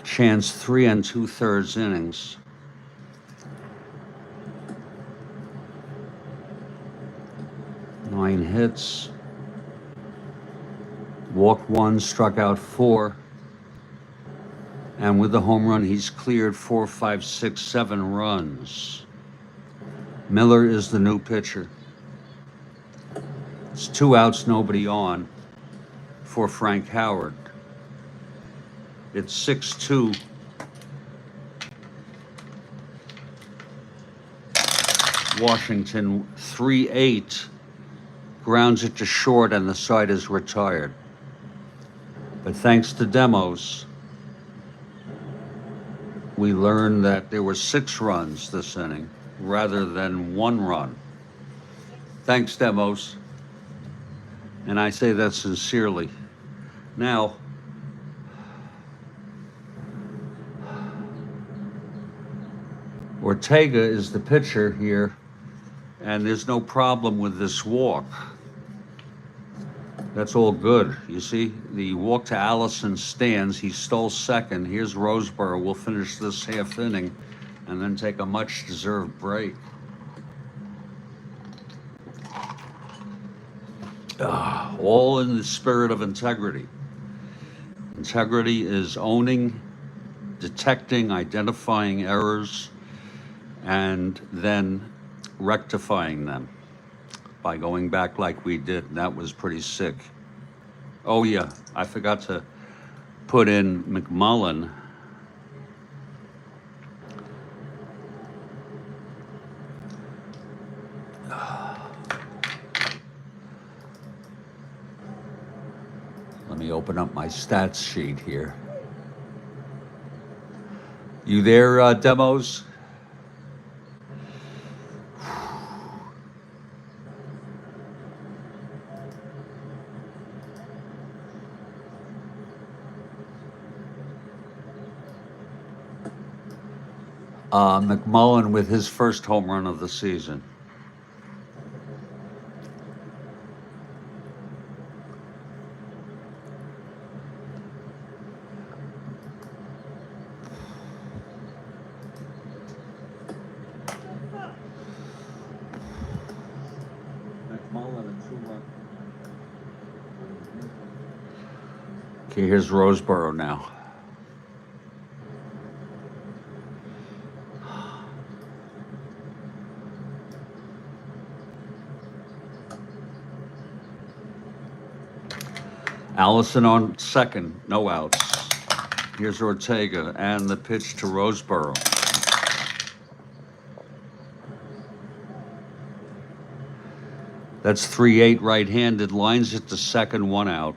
Chance 3 2/3 innings. Nine hits. Walked 1, struck out 4. And with the home run, he's cleared 4, 5, 6, 7 runs. Miller is the new pitcher. It's 2 outs, nobody on for Frank Howard. It's 6-2. Washington, 3-8. Grounds it to short, and the side is retired. But thanks to demos, we learned that there were 6 runs this inning rather than 1 run. Thanks, demos. And I say that sincerely. Now, Ortega is the pitcher here, and there's no problem with this walk. That's all good. You see, the walk to Allison stands. He stole second. Here's Roseboro. We'll finish this half inning and then take a much-deserved break. All in the spirit of integrity. Integrity is owning, detecting, identifying errors, and then rectifying them by going back like we did, and that was pretty sick. Oh yeah, I forgot to put in McMullen. open up my stats sheet here. You there, Demos? McMullen with his first home run of the season. Okay, here's Roseboro now. Allison on second, no outs. Here's Ortega and the pitch to Roseboro. That's 3-8 right-handed, lines it to second, 1 out.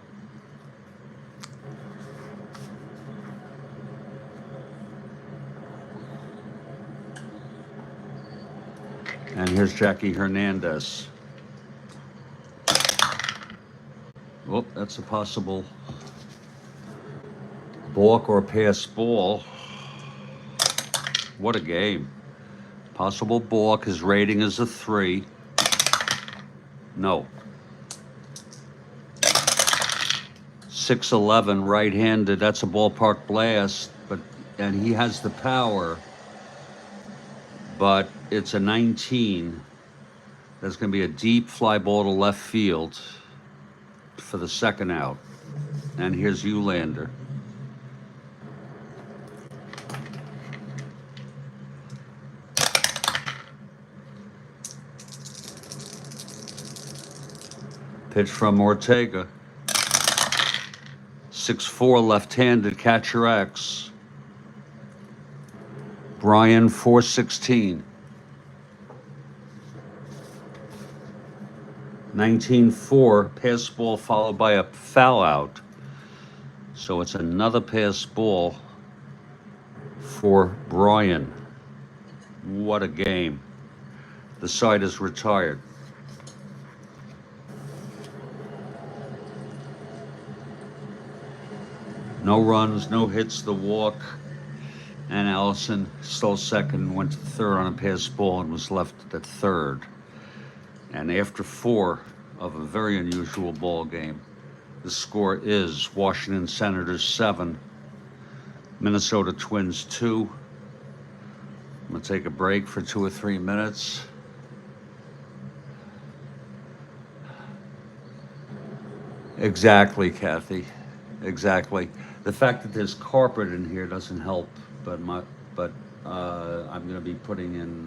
And here's Jackie Hernandez. Well, that's a possible balk or pass ball. What a game. Possible balk. His rating is a 3. No. 6'11", right-handed. That's a ballpark blast, and he has the power, but it's a 19. That's going to be a deep fly ball to left field for the second out. And here's Eulander. Pitch from Ortega. 6'4", left-handed, catcher X. Brian, 416. 19-4, pass ball followed by a foul out. So it's another pass ball for Brian. What a game. The side is retired. No runs, no hits, the walk. And Allison stole second, went to third on a pass ball and was left at third. And after 4 of a very unusual ball game, the score is Washington Senators 7, Minnesota Twins 2. I'm going to take a break for 2 or 3 minutes. Exactly, Kathy. Exactly. The fact that there's carpet in here doesn't help, but I'm going to be putting in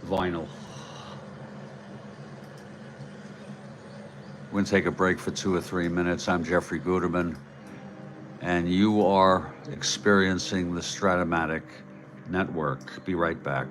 vinyl. We're going to take a break for 2 or 3 minutes. I'm Jeffrey Guterman, and you are experiencing the Strat-O-Matic Network. Be right back.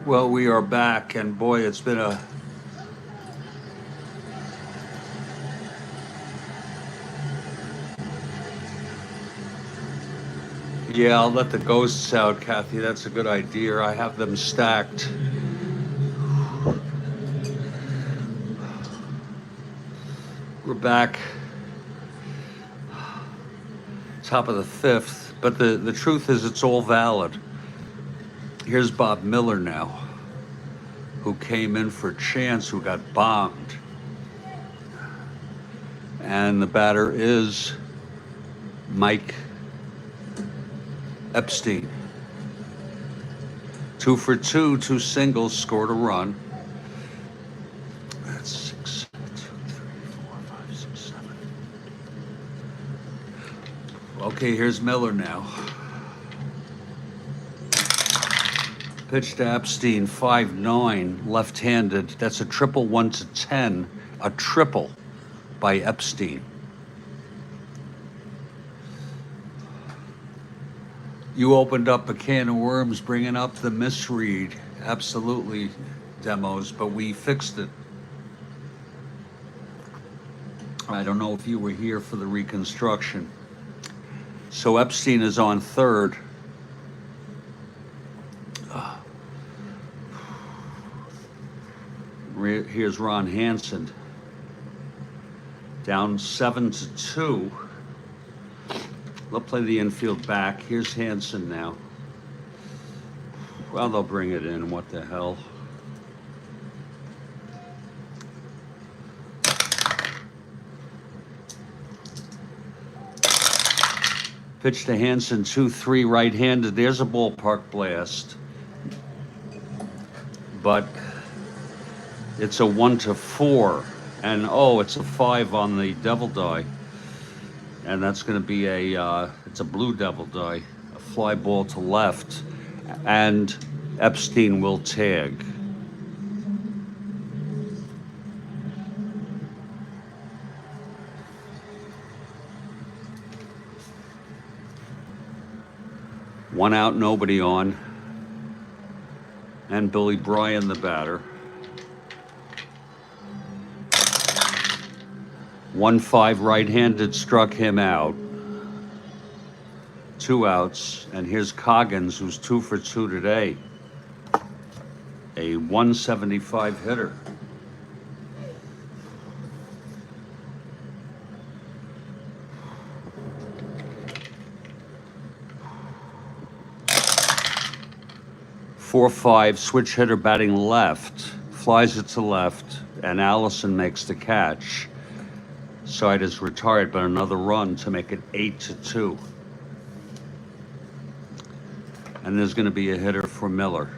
Well, we are back, and boy, it's been a. Yeah, I'll let the ghosts out, Kathy. That's a good idea. I have them stacked. We're back, top of the fifth, but the truth is it's all valid. Here's Bob Miller now, who came in for Chance, who got bombed. And the batter is Mike Epstein. 2 for 2, 2 singles, scored a run. That's 6, 2, 3, 4, 5, 6, 7. Okay, here's Miller now. Pitch to Epstein, 5-9, left-handed. That's a triple 1 to 10, a triple by Epstein. You opened up a can of worms bringing up the misread. Absolutely, Demos, but we fixed it. I don't know if you were here for the reconstruction. So Epstein is on third. Here's Ron Hansen. Down 7-2. They'll play the infield back. Here's Hansen now. Well, they'll bring it in. What the hell? Pitch to Hansen, 2-3, right-handed. There's a ballpark blast. But it's a 1 to 4. And oh, it's a 5 on the devil die. And that's going to be it's a blue devil die, a fly ball to left, and Epstein will tag. One out, nobody on, and Billy Bryan, the batter. 1-5 right-handed struck him out. 2 outs, and here's Coggins, who's 2 for 2 today. A 175 hitter. Four-five switch hitter batting left, flies it to left, and Allison makes the catch. Side is retired, but another run to make it 8-2. And there's going to be a hitter for Miller.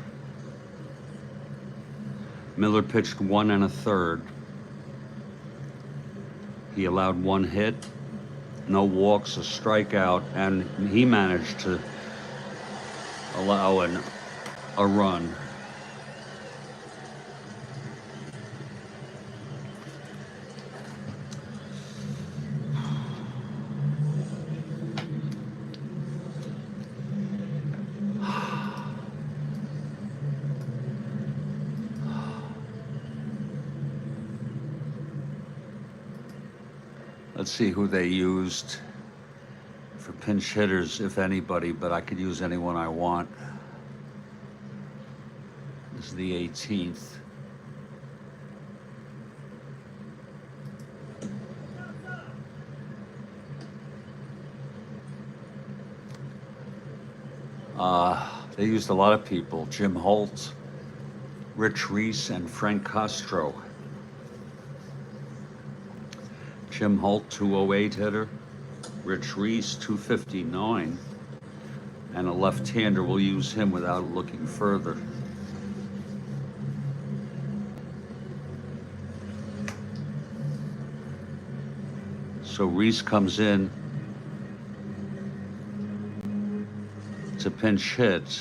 Miller pitched 1 1/3. He allowed 1 hit, no walks, a strikeout, and he managed to allow a run. Let's see who they used for pinch hitters, if anybody, but I could use anyone I want. This is the 18th. They used a lot of people. Jim Holt, Rich Reese, and Frank Castro. Jim Holt, 208 hitter. Rich Reese, 259. And a left-hander, will use him without looking further. So Reese comes in to pinch hit.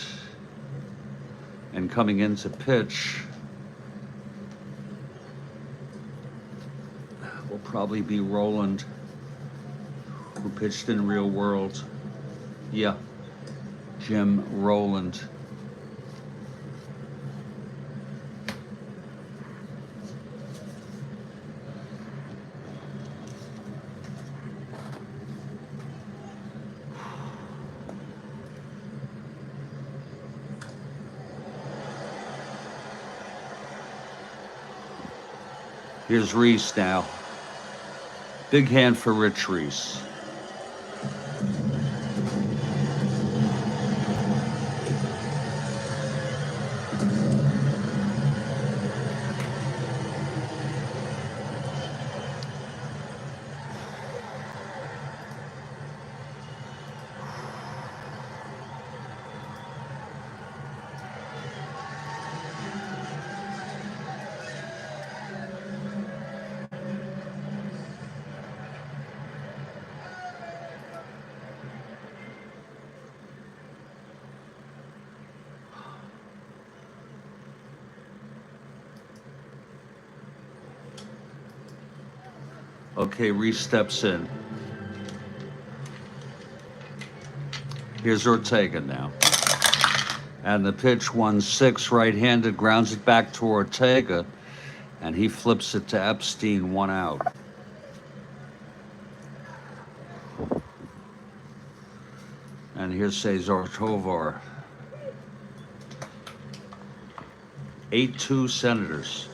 And coming in to pitch will probably be Roland, who pitched in Real World. Yeah, Jim Roland. Here's Reese now. Big hand for Rich Reese. Okay, Reese steps in. Here's Ortega now. And the pitch 1-6, right-handed, grounds it back to Ortega, and he flips it to Epstein, 1 out. And here's Cesar Tovar. 8-2 Senators.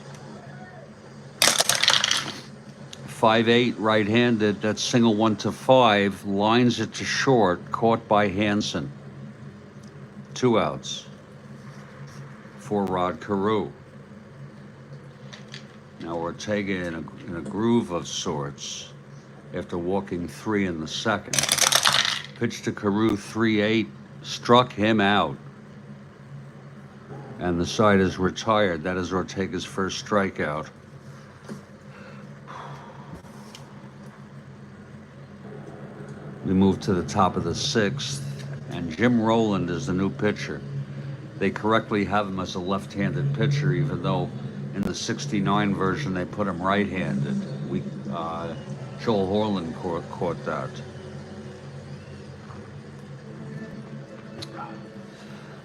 5-8 right-handed, that single 1-5, lines it to short, caught by Hansen. 2 outs for Rod Carew. Now Ortega in a groove of sorts after walking 3 in the second. Pitch to Carew, 3-8, struck him out. And the side is retired. That is Ortega's first strikeout. We move to the top of the 6th, and Jim Rowland is the new pitcher. They correctly have him as a left-handed pitcher, even though in the '69 version they put him right-handed. Joel Horland caught that.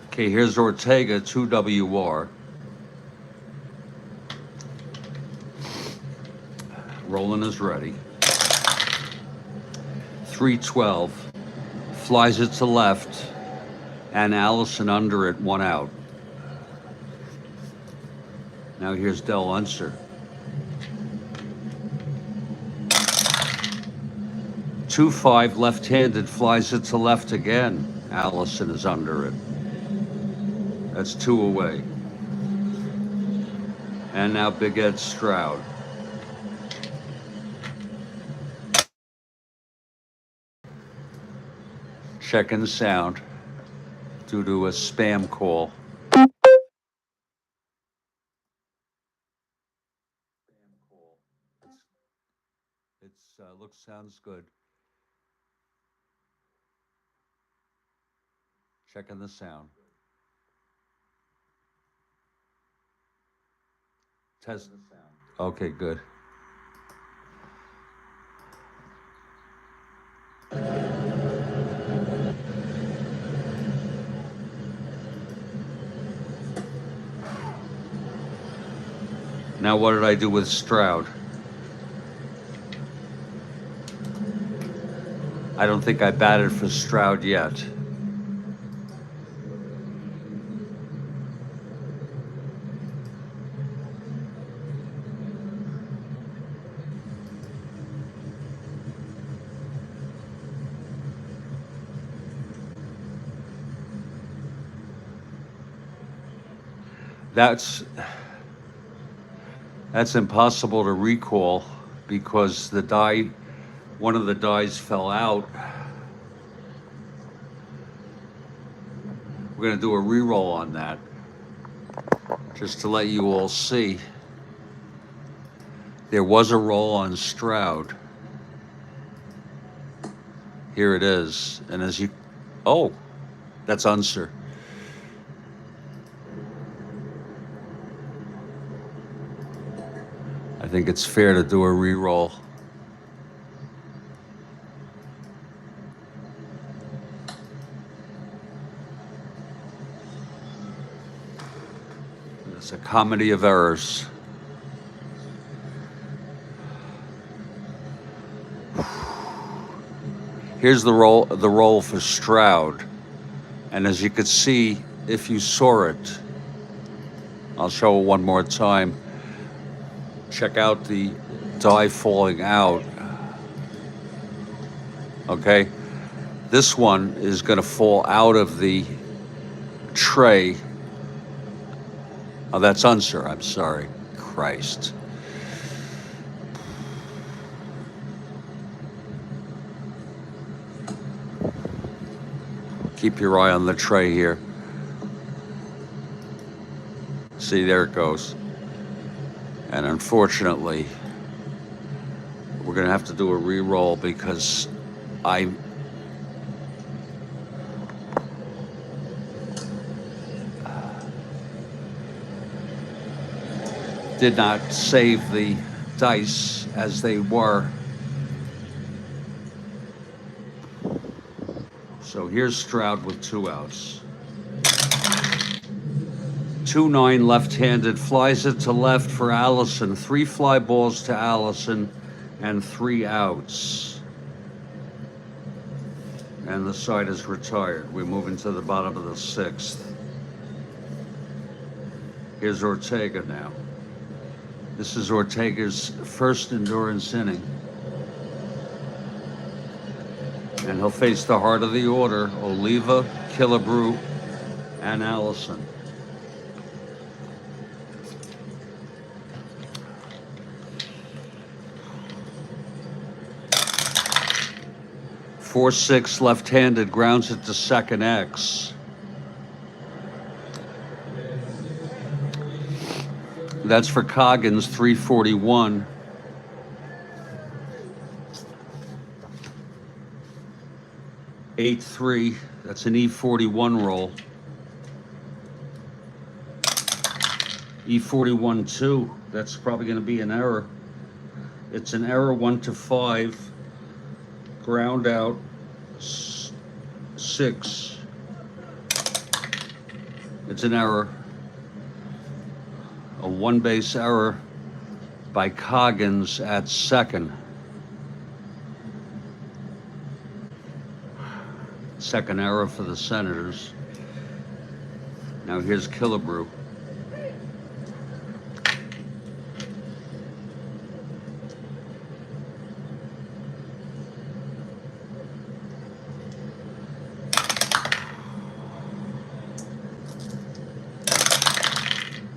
Okay, here's Ortega, 2 WR. Rowland is ready. 3-12, flies it to left, and Allison under it, 1 out. Now here's Del Unser. 2-5, left-handed, flies it to left again. Allison is under it. That's 2 away. And now Big Ed Stroud. Checking the sound due to a spam call. Sounds good. Checking the sound. Test the sound. Okay, good. Now what did I do with Stroud? I don't think I batted for Stroud yet. That's impossible to recall because the die, one of the dies fell out. We're going to do a re-roll on that just to let you all see. There was a roll on Stroud. Here it is. And as you, oh, that's Unser. I think it's fair to do a re-roll. It's a comedy of errors. Here's the roll for Stroud. And as you could see, if you saw it, I'll show it one more time. Check out the die falling out. Okay, this one is going to fall out of the tray. Oh, that's Unser. I'm sorry. Christ. Keep your eye on the tray here. See, there it goes. And unfortunately, we're going to have to do a re-roll because I did not save the dice as they were. So here's Stroud with 2 outs. 2-9 left-handed, flies it to left for Allison. 3 fly balls to Allison and 3 outs. And the side is retired. We move into the bottom of the 6th. Here's Ortega now. This is Ortega's first endurance inning. And he'll face the heart of the order, Oliva, Killebrew, and Allison. Four-six left-handed, grounds it to second X. That's for Coggins, 341. Eight three. That's an E41 roll. E41-2. That's probably going to be an error. It's an error 1-5. Ground out 6. It's an error. A 1-base error by Coggins at second. Second error for the Senators. Now here's Killebrew.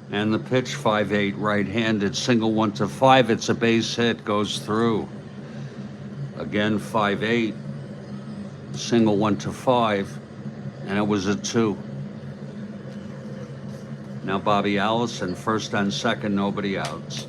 And the pitch, 5-8, right-handed, single 1-5. It's a base hit, goes through. Again, 5-8, single 1-5, and it was a 2. Now Bobby Allison, first and second, nobody outs.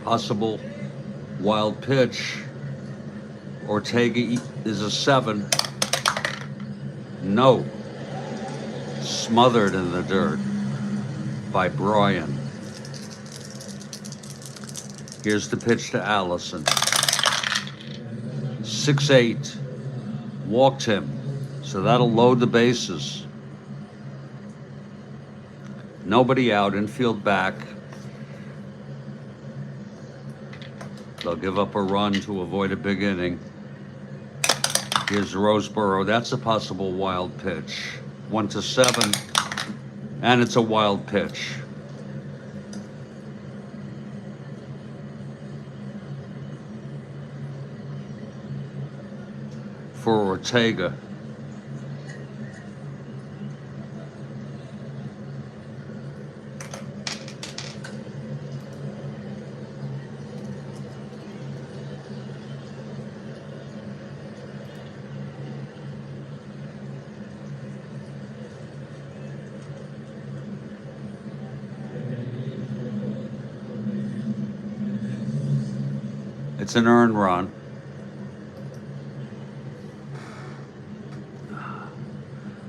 Possible wild pitch. Ortega is a 7. No. Smothered in the dirt by Bryan. Here's the pitch to Allison. 6-8. Walked him. So that'll load the bases. Nobody out, infield back. They'll give up a run to avoid a big inning. Here's Roseboro. That's a possible wild pitch. 1-7. And it's a wild pitch. For Ortega. It's an earned run.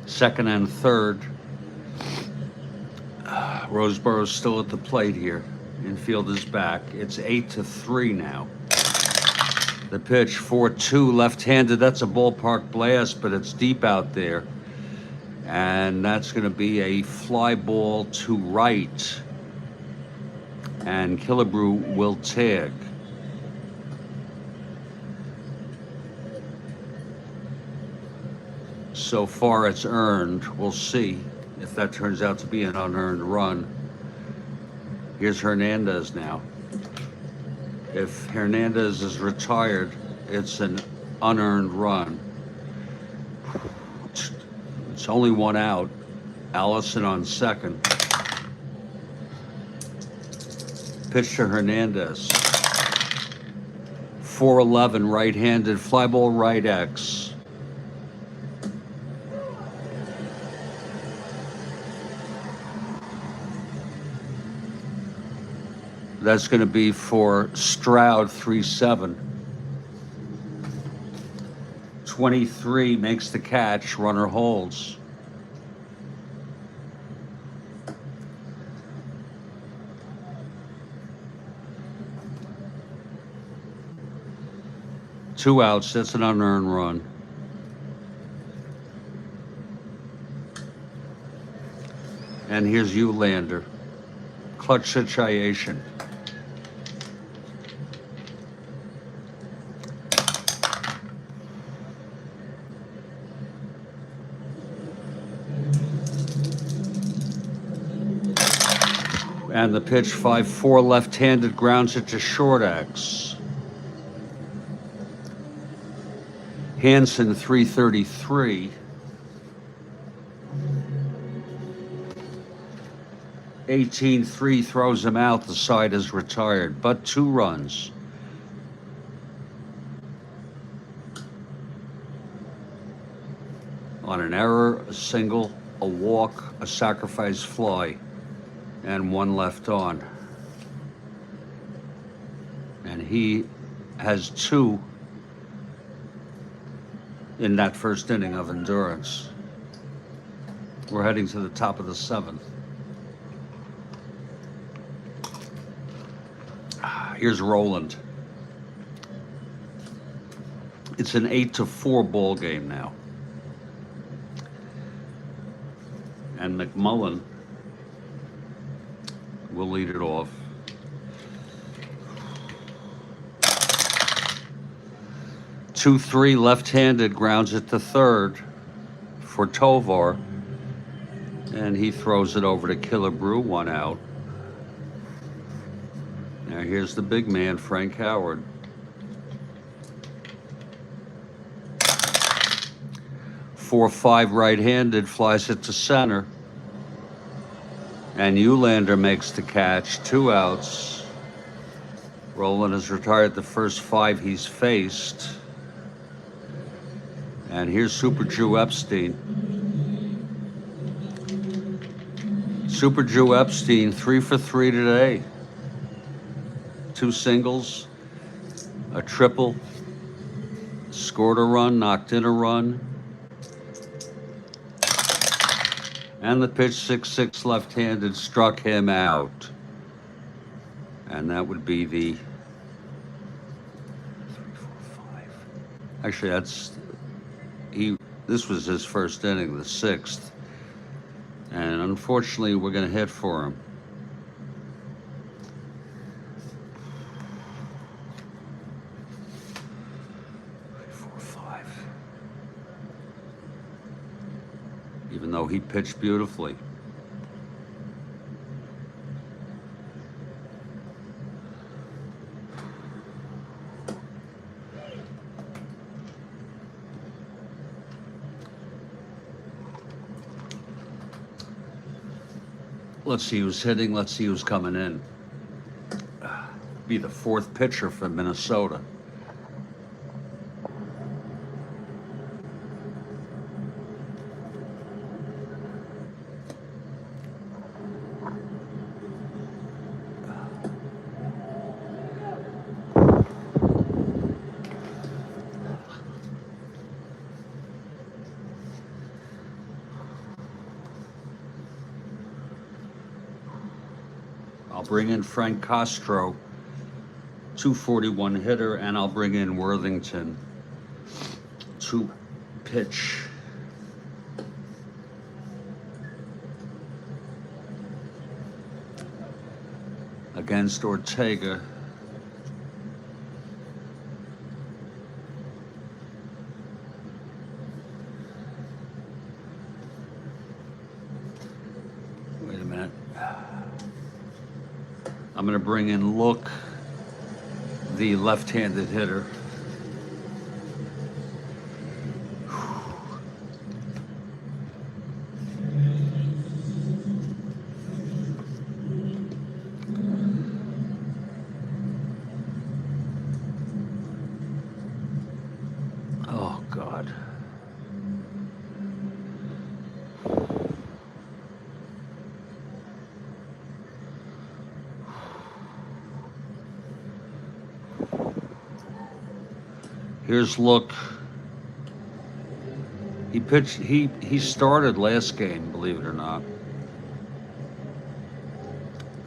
Second and third. Roseboro's still at the plate here. Infield is back. It's 8-3 now. The pitch, 4-2, left-handed. That's a ballpark blast, but it's deep out there. And that's going to be a fly ball to right. And Killebrew will tag. So far it's earned. We'll see if that turns out to be an unearned run. Here's Hernandez now. If Hernandez is retired, it's an unearned run. It's only one out. Allison on second. Pitch to Hernandez. 4-11 right-handed, fly ball right X. That's going to be for Stroud, 3-7. 23 makes the catch, runner holds. Two outs, that's an unearned run. And here's Ulander. Clutch situation. And the pitch, 5-4 left-handed, grounds it to short X. Hansen, 333. 18-3 throws him out. The side is retired, but 2 runs. On an error, a single, a walk, a sacrifice fly, and 1 left on. And he has 2 in that first inning of endurance. We're heading to the top of the 7th. Here's Roland. It's an 8-4 ball game now. And McMullen will lead it off. Two, 3 left-handed, grounds it to third for Tovar. And he throws it over to Killebrew, 1 out. Now here's the big man, Frank Howard. Four, 5 right-handed, flies it to center. And Ulander makes the catch, 2 outs. Roland has retired the first 5 he's faced. And here's Super Jew Epstein. Super Jew Epstein, 3 for 3 today. 2 singles, a triple, scored a run, knocked in a run. And the pitch, 6-6 left-handed, struck him out. And that would be the 3, 4, 5. Actually, this was his first inning, the 6th. And unfortunately, we're going to hit for him. 3, 4, 5. Even though he pitched beautifully. Let's see who's hitting. Let's see who's coming in. Be the 4th pitcher for Minnesota. I'll bring in Frank Castro, 241 hitter, and I'll bring in Worthington to pitch. against Ortega. Wait a minute. I'm going to bring in Look, the left-handed hitter. Oh, God. Here's Look. He pitched, he started last game, believe it or not.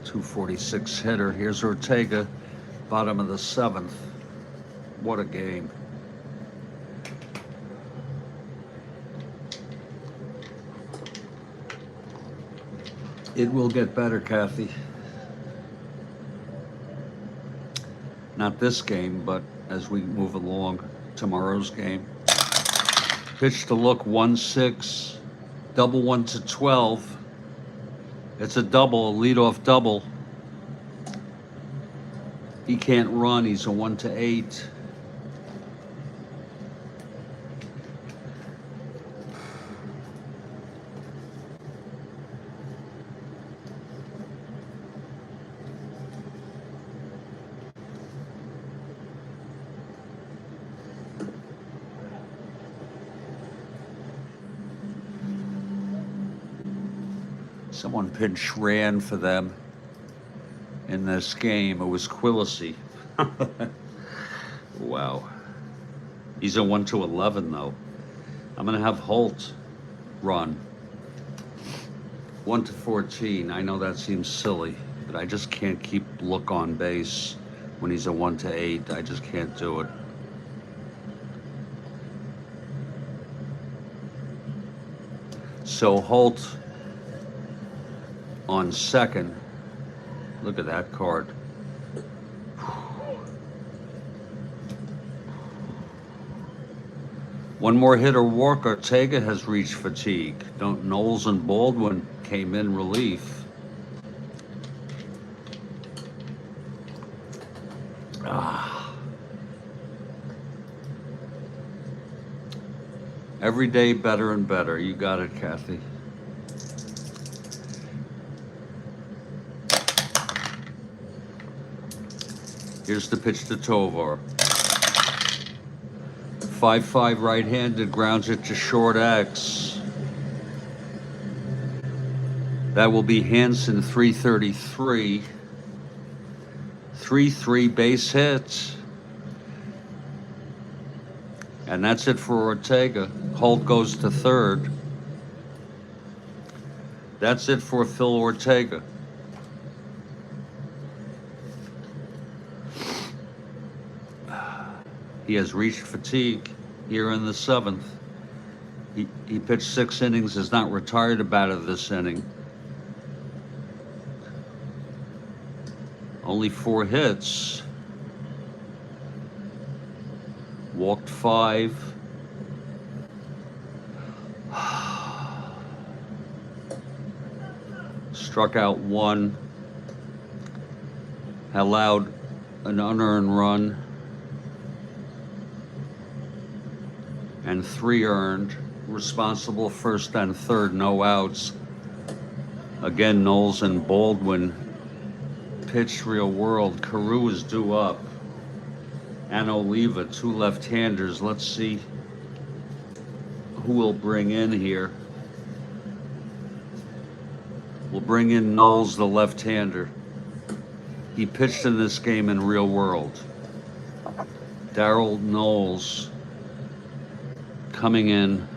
246 hitter. Here's Ortega, bottom of the seventh. What a game. It will get better, Kathy. Not this game, but as we move along, tomorrow's game. Pitch to Look, 1-6, double 1 to 12. It's a double, a leadoff double. He can't run, he's a 1 to 8. Someone pinch ran for them in this game. It was Quillisi. Wow. He's a 1 to 11 though. I'm gonna have Holt run. 1 to 14. I know that seems silly, but I just can't keep Look on base when he's a 1 to 8. I just can't do it. So Holt on second. Look at that card. One more hit or walk, Ortega has reached fatigue. Knowles and Baldwin came in relief. Every day better and better. You got it, Kathy. Here's the pitch to Tovar. 5-5 right-handed, grounds it to short X. That will be Hansen, 333. 3-3 base hits. And that's it for Ortega. Holt goes to third. That's it for Phil Ortega. He has reached fatigue here in the seventh. He pitched 6 innings, is not retired about it this inning. Only 4 hits. Walked 5. Struck out 1. Allowed an unearned run. And 3 earned, responsible first and third, no outs. Again, Knowles and Baldwin pitched real world. Carew is due up. And Oliva, 2 left-handers. Let's see who we'll bring in here. We'll bring in Knowles, the left-hander. He pitched in this game in real world. Darryl Knowles coming in.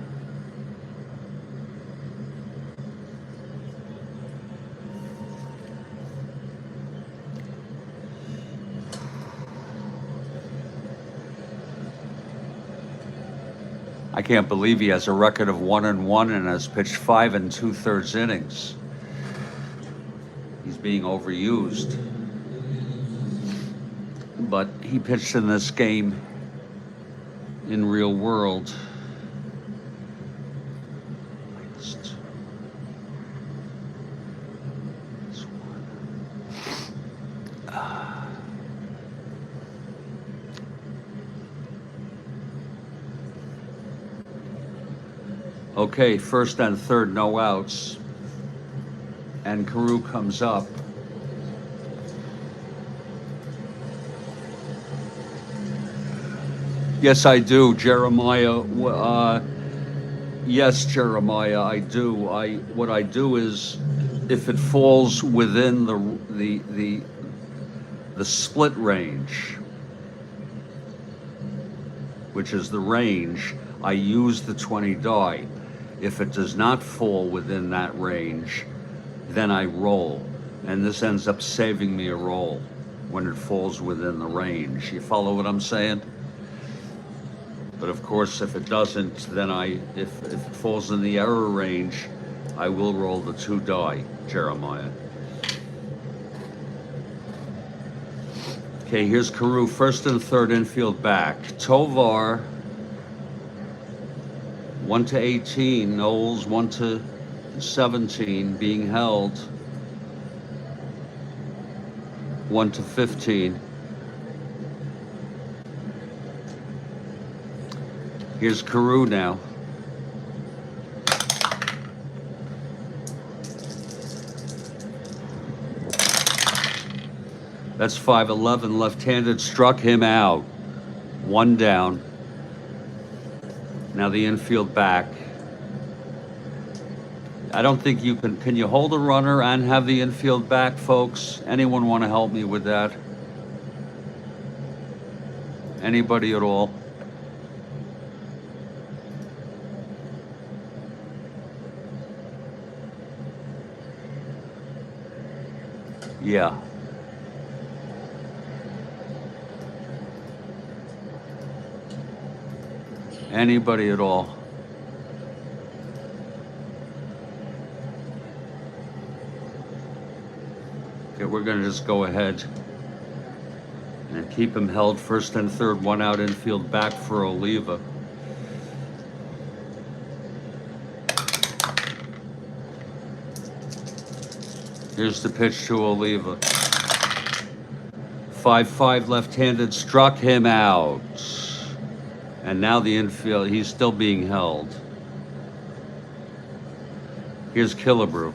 I can't believe he has a record of 1-1 and has pitched 5 2/3 innings. He's being overused. but he pitched in this game in real world. Okay, first and third, no outs. And Carew comes up. Yes, I do, Jeremiah. Yes, Jeremiah, I do. What I do is, if it falls within the split range, which is the range, I use the 20 die. If it does not fall within that range, then I roll. And this ends up saving me a roll when it falls within the range. You follow what I'm saying? But of course, if it doesn't, then if it falls in the error range, I will roll the 2 die, Jeremiah. Okay, here's Carew, first and third infield back. Tovar, 1-18. Knowles, 1-17, being held. 1-15. Here's Carew now. That's 5-11, left-handed, struck him out. 1 down. Now the infield back. I don't think you can you hold a runner and have the infield back, folks? Anyone want to help me with that? Anybody at all? Yeah. Anybody at all? Okay, we're going to just go ahead and keep him held first and third, 1 out infield back for Oliva. Here's the pitch to Oliva. 5-5 left-handed, struck him out. And now the infield, he's still being held. Here's Killebrew.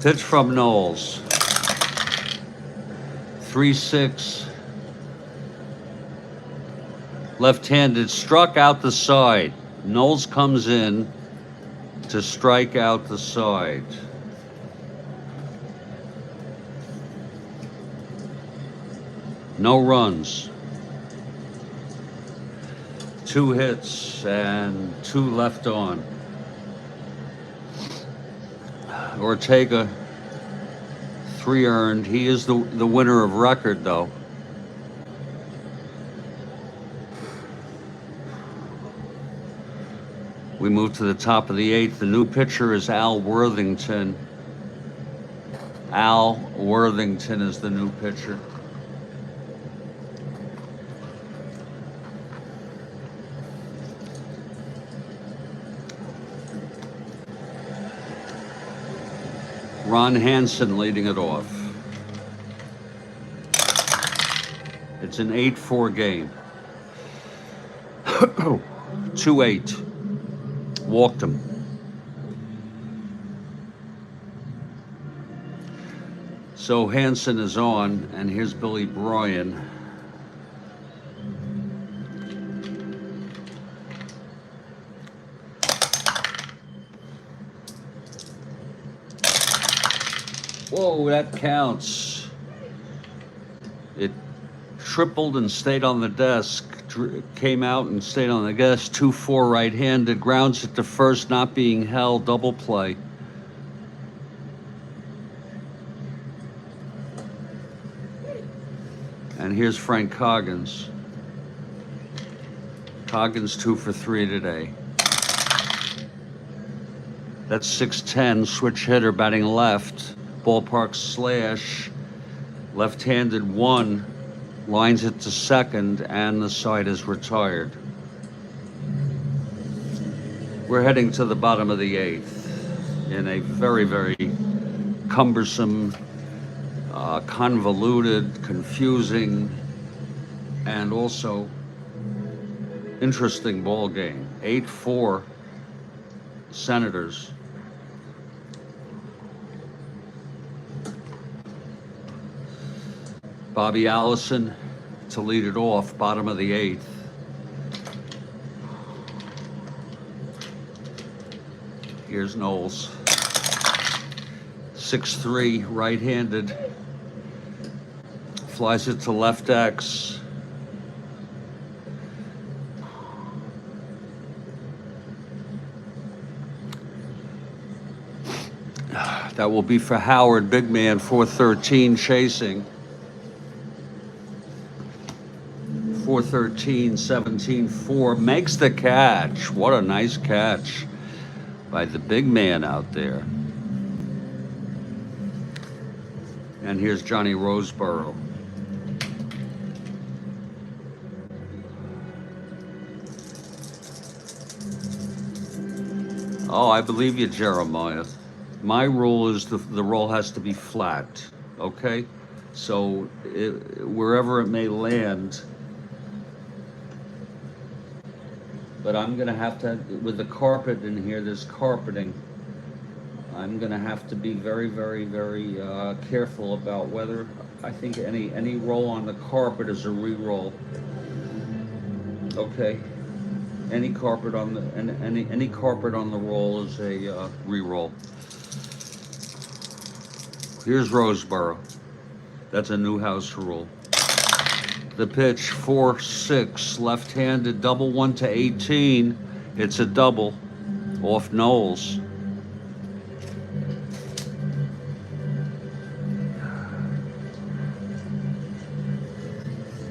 Pitch from Knowles. 3-6. Left-handed, struck out the side. Knowles comes in to strike out the side. No runs. 2 hits and 2 left on. Ortega, 3 earned. He is the winner of record, though. We move to the top of the 8th. The new pitcher is Al Worthington. Al Worthington is the new pitcher. Ron Hansen leading it off. It's an 8-4 game. 2-8. Walked him. So Hansen is on, and here's Billy Bryan. Whoa, that counts. It tripled and stayed on the desk. Came out and stayed on the desk. 2-4 right-handed. Grounds it to first, not being held. Double play. And here's Frank Coggins. Coggins 2 for 3 today. That's 6'10", switch hitter, batting left. Ballpark slash, left-handed 1, lines it to second, and the side is retired. We're heading to the bottom of the 8th in a very, very cumbersome, convoluted, confusing, and also interesting ball game. 8-4 Senators. Bobby Allison to lead it off, bottom of the 8th. Here's Knowles. 6'3", right-handed. Flies it to left X. That will be for Howard, big man, 413 chasing. 413, 17-4, makes the catch. What a nice catch by the big man out there. And here's Johnny Roseboro. Oh, I believe you, Jeremiah. My rule is the roll has to be flat, okay? So wherever it may land, but I'm gonna have to, with the carpet in here, there's carpeting. I'm gonna have to be very, very, very careful about whether, I think any roll on the carpet is a re-roll. Okay, any carpet on the any carpet on the roll is a re-roll. Here's Roseboro. That's a new house rule. The pitch, 4-6, left-handed, double 1 to 18. It's a double off Knowles.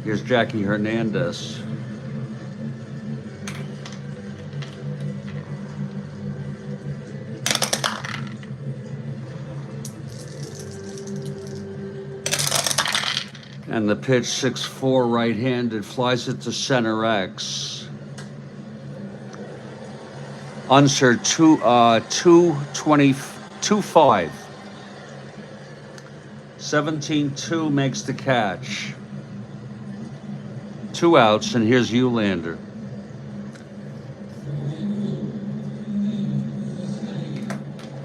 Here's Jackie Hernandez. And the pitch, 6'4", right-handed, flies it to center X. Unser 2-5. 17-2 makes the catch. 2 outs, and here's Eulander.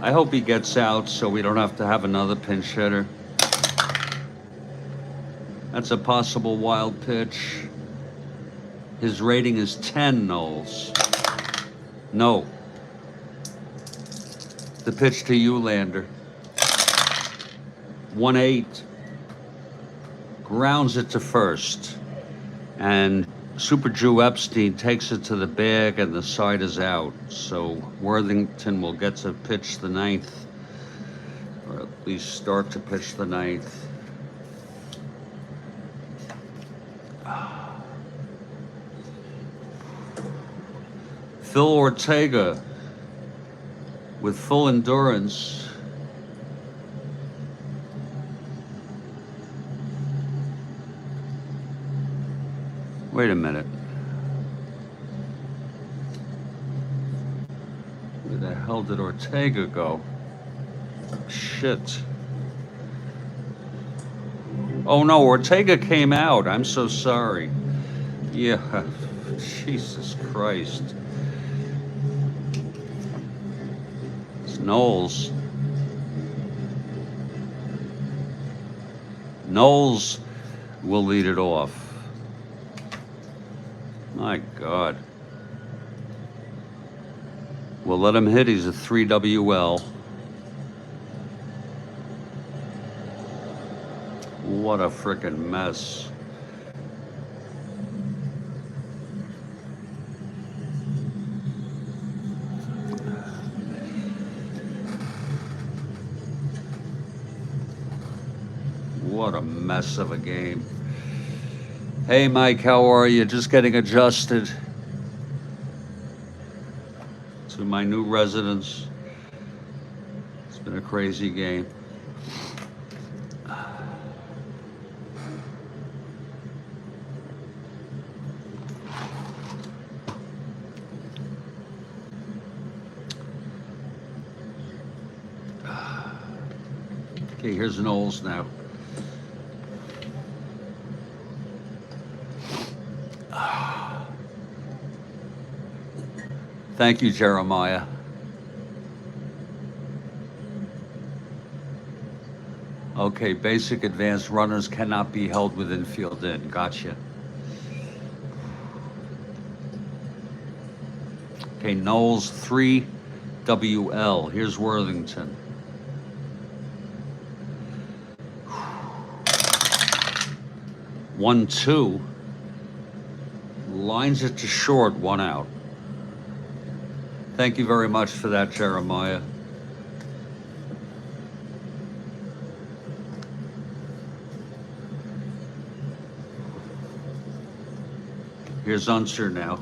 I hope he gets out so we don't have to have another pinch hitter. That's a possible wild pitch. His rating is 10, Knowles. No. The pitch to Eulander. 1-8. Grounds it to first. And Super Jew Epstein takes it to the bag and the side is out. So Worthington will get to pitch the 9th. Or at least start to pitch the 9th. Phil Ortega with full endurance. Wait a minute. Where the hell did Ortega go? Shit. Oh no, Ortega came out. I'm so sorry. Yeah, Jesus Christ. Knowles. Knowles will lead it off. My God. We'll let him hit. He's a 3 WL. What a frickin' mess. What a mess of a game. Hey, Mike, how are you? Just getting adjusted. to my new residence. It's been a crazy game. Okay, here's Knowles now. Thank you, Jeremiah. Okay, basic advanced runners cannot be held within field in. Gotcha. Okay, Knowles 3 WL. Here's Worthington. One, two. Lines it to short, one out. Thank you very much for that, Jeremiah. Here's Unser now.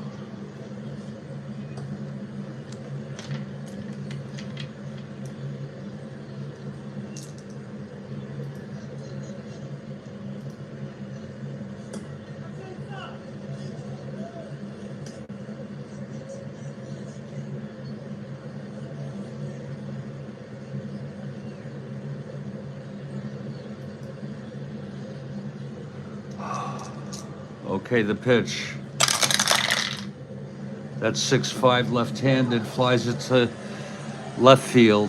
Okay, the pitch. That's 6-5 left-handed, flies it to left field,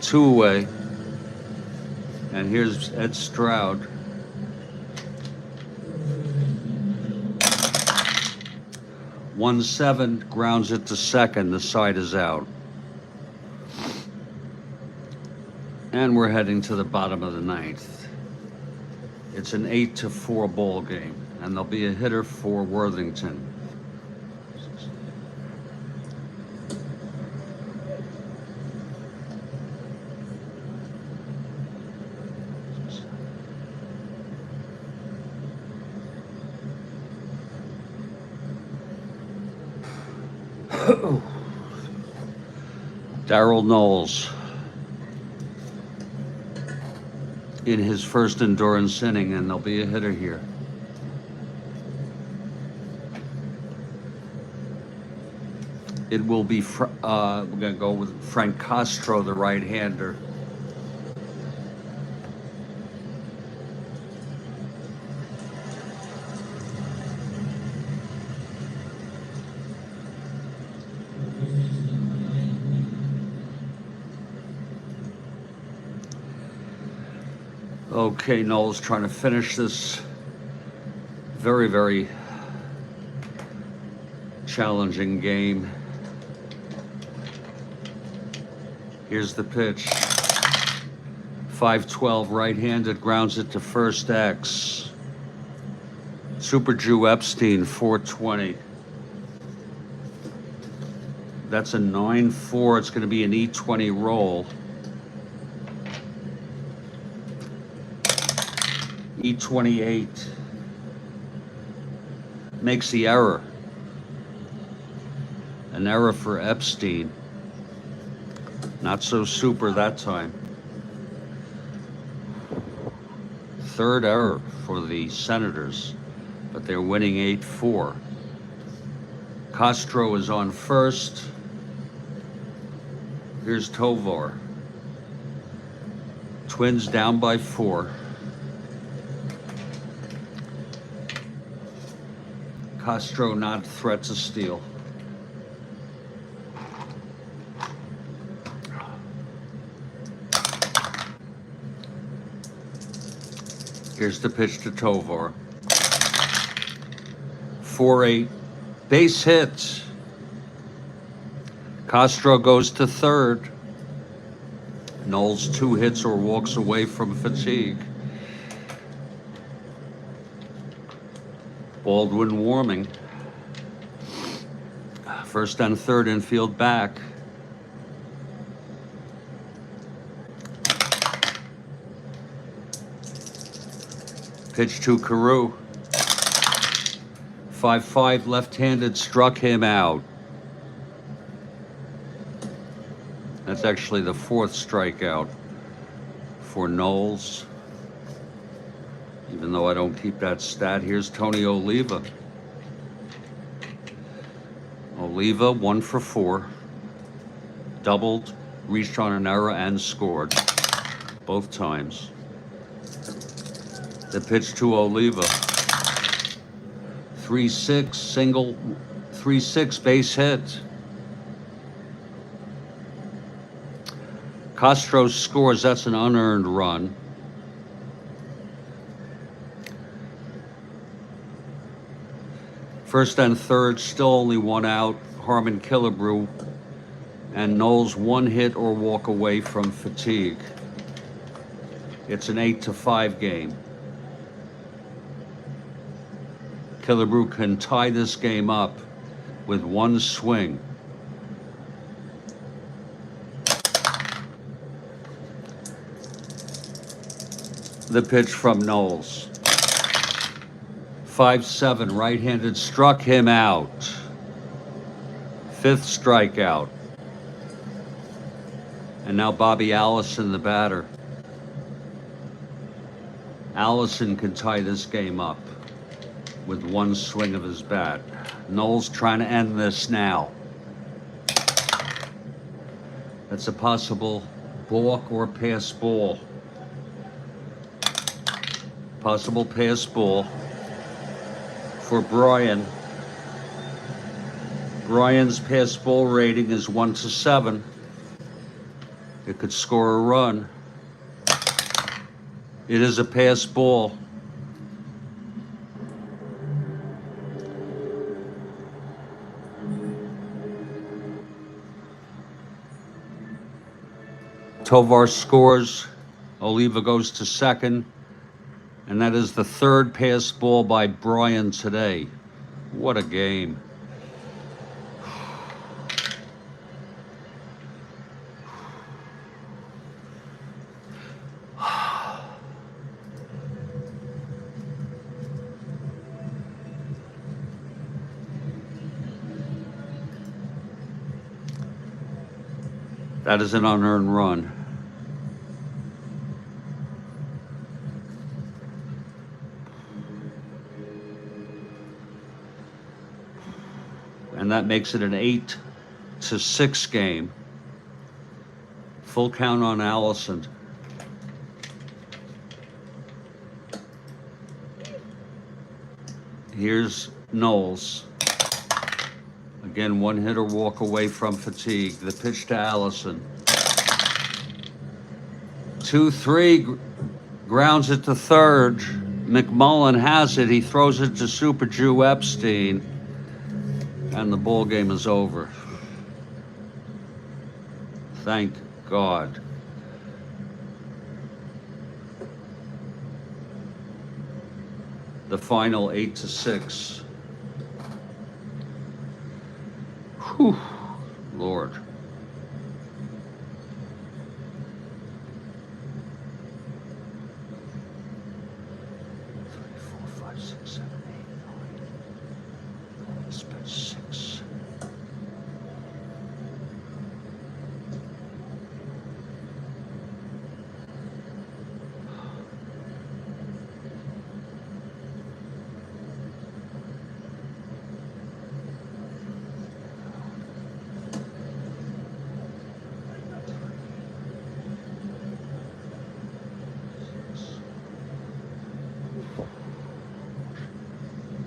2 away. And here's Ed Stroud. One, 7, grounds it to second, the side is out. And we're heading to the bottom of the 9th. It's an 8-4 ball game, and there'll be a hitter for Worthington. Darryl Knowles in his first endurance inning, and there'll be a hitter here. It will be, we're going to go with Frank Castro, the right-hander. Okay, Knowles trying to finish this very, very challenging game. Here's the pitch. 5-12 right-handed, grounds it to first X. Super Jew Epstein, 420. That's a 9-4. It's going to be an E20 roll. E28 makes the error. An error for Epstein. Not so super that time. Third error for the Senators, but they're winning 8-4. Castro is on first. Here's Tovar. Twins down by 4. Castro not a threat to steal. Here's the pitch to Tovar. 4-8, base hit. Castro goes to third. Knowles 2 hits or walks away from fatigue. Baldwin warming. First and third infield back. Pitch to Carew. 5-5 left-handed, struck him out. That's actually the 4th strikeout for Knowles, even though I don't keep that stat. Here's Tony Oliva. Oliva, 1 for 4, doubled, reached on an error, and scored both times. The pitch to Oliva. 3-6, single, 3-6 base hit. Castro scores, that's an unearned run. First and third, still only 1 out. Harmon Killebrew and Knowles 1 hit or walk away from fatigue. It's an 8-5 game. Killebrew can tie this game up with 1 swing. The pitch from Knowles. 5-7, right-handed, struck him out. 5th strikeout. And now Bobby Allison, the batter. Allison can tie this game up with 1 swing of his bat. Knowles trying to end this now. That's a possible balk or pass ball. Possible pass ball for Brian. Brian's pass ball rating is 1-7. It could score a run. It is a pass ball. Tovar scores. Oliva goes to second. And that is the 3rd pass ball by Brian today. What a game. That is an unearned run. And that makes it an 8-6 game. Full count on Allison. Here's Knowles. Again, 1 hit or walk away from fatigue. The pitch to Allison. 2-3, grounds it to third. McMullen has it. He throws it to Super Jew Epstein. And the ball game is over. Thank God. The final 8-6. Whew, Lord.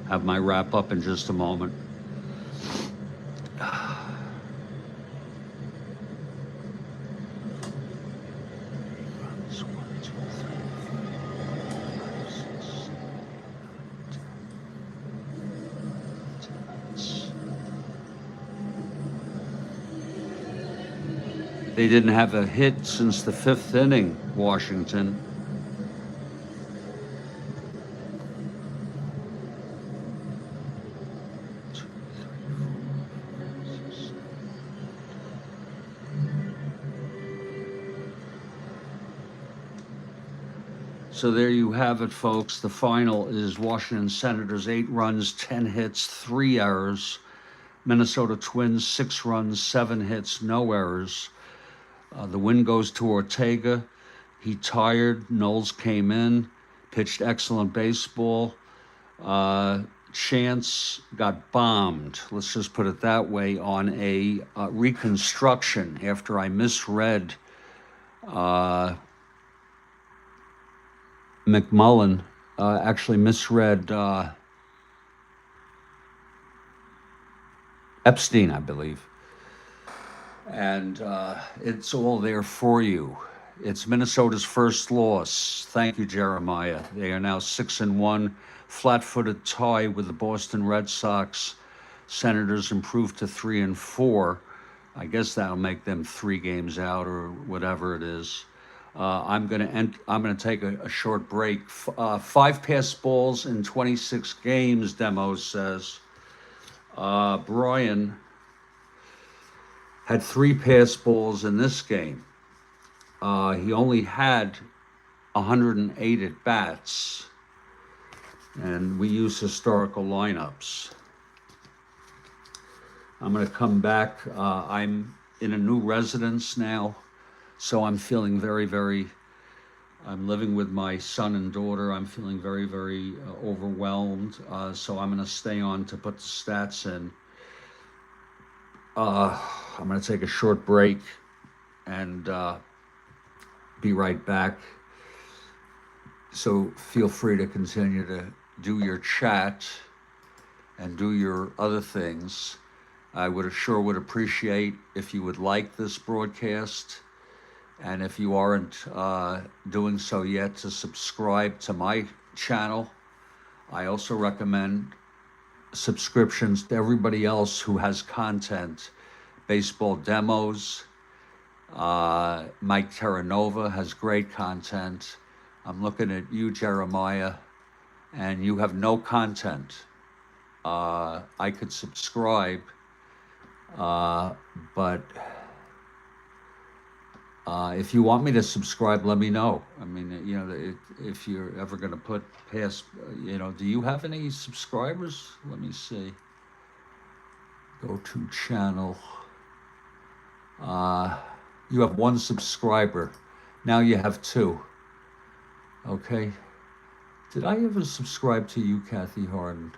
Have my wrap up in just a moment. They didn't have a hit since the 5th inning, Washington. So there you have it, folks. The final is Washington Senators 8 runs, 10 hits, 3 errors. Minnesota Twins 6 runs, 7 hits, no errors. The win goes to Ortega. He tired. Knowles came in, pitched excellent baseball. Chance got bombed, let's just put it that way, on a reconstruction after I misread McMullen, actually misread Epstein, I believe. And it's all there for you. It's Minnesota's first loss. Thank you, Jeremiah. They are now 6-1, flat-footed tie with the Boston Red Sox. Senators improved to 3-4. I guess that'll make them 3 games out or whatever it is. I'm gonna take a short break. 5 pass balls in 26 games. Demo says. Brian had 3 pass balls in this game. He only had 108 at bats, and we use historical lineups. I'm going to come back. I'm in a new residence now, so I'm feeling I'm living with my son and daughter. I'm feeling very overwhelmed, so I'm going to stay on to put the stats in. I'm going to take a short break and be right back. So feel free to continue to do your chat and do your other things. I sure would appreciate if you would like this broadcast, and if you aren't doing so yet, to subscribe to my channel. I also recommend subscriptions to everybody else who has content. Baseball Demos, Mike Terranova has great content. I'm looking at you, Jeremiah, and you have no content. I could subscribe, but if you want me to subscribe, let me know. I mean, if you're ever going to put past, do you have any subscribers? Let me see. Go to channel. You have 1 subscriber. Now you have 2. Okay. Did I ever subscribe to you, Kathy Harden?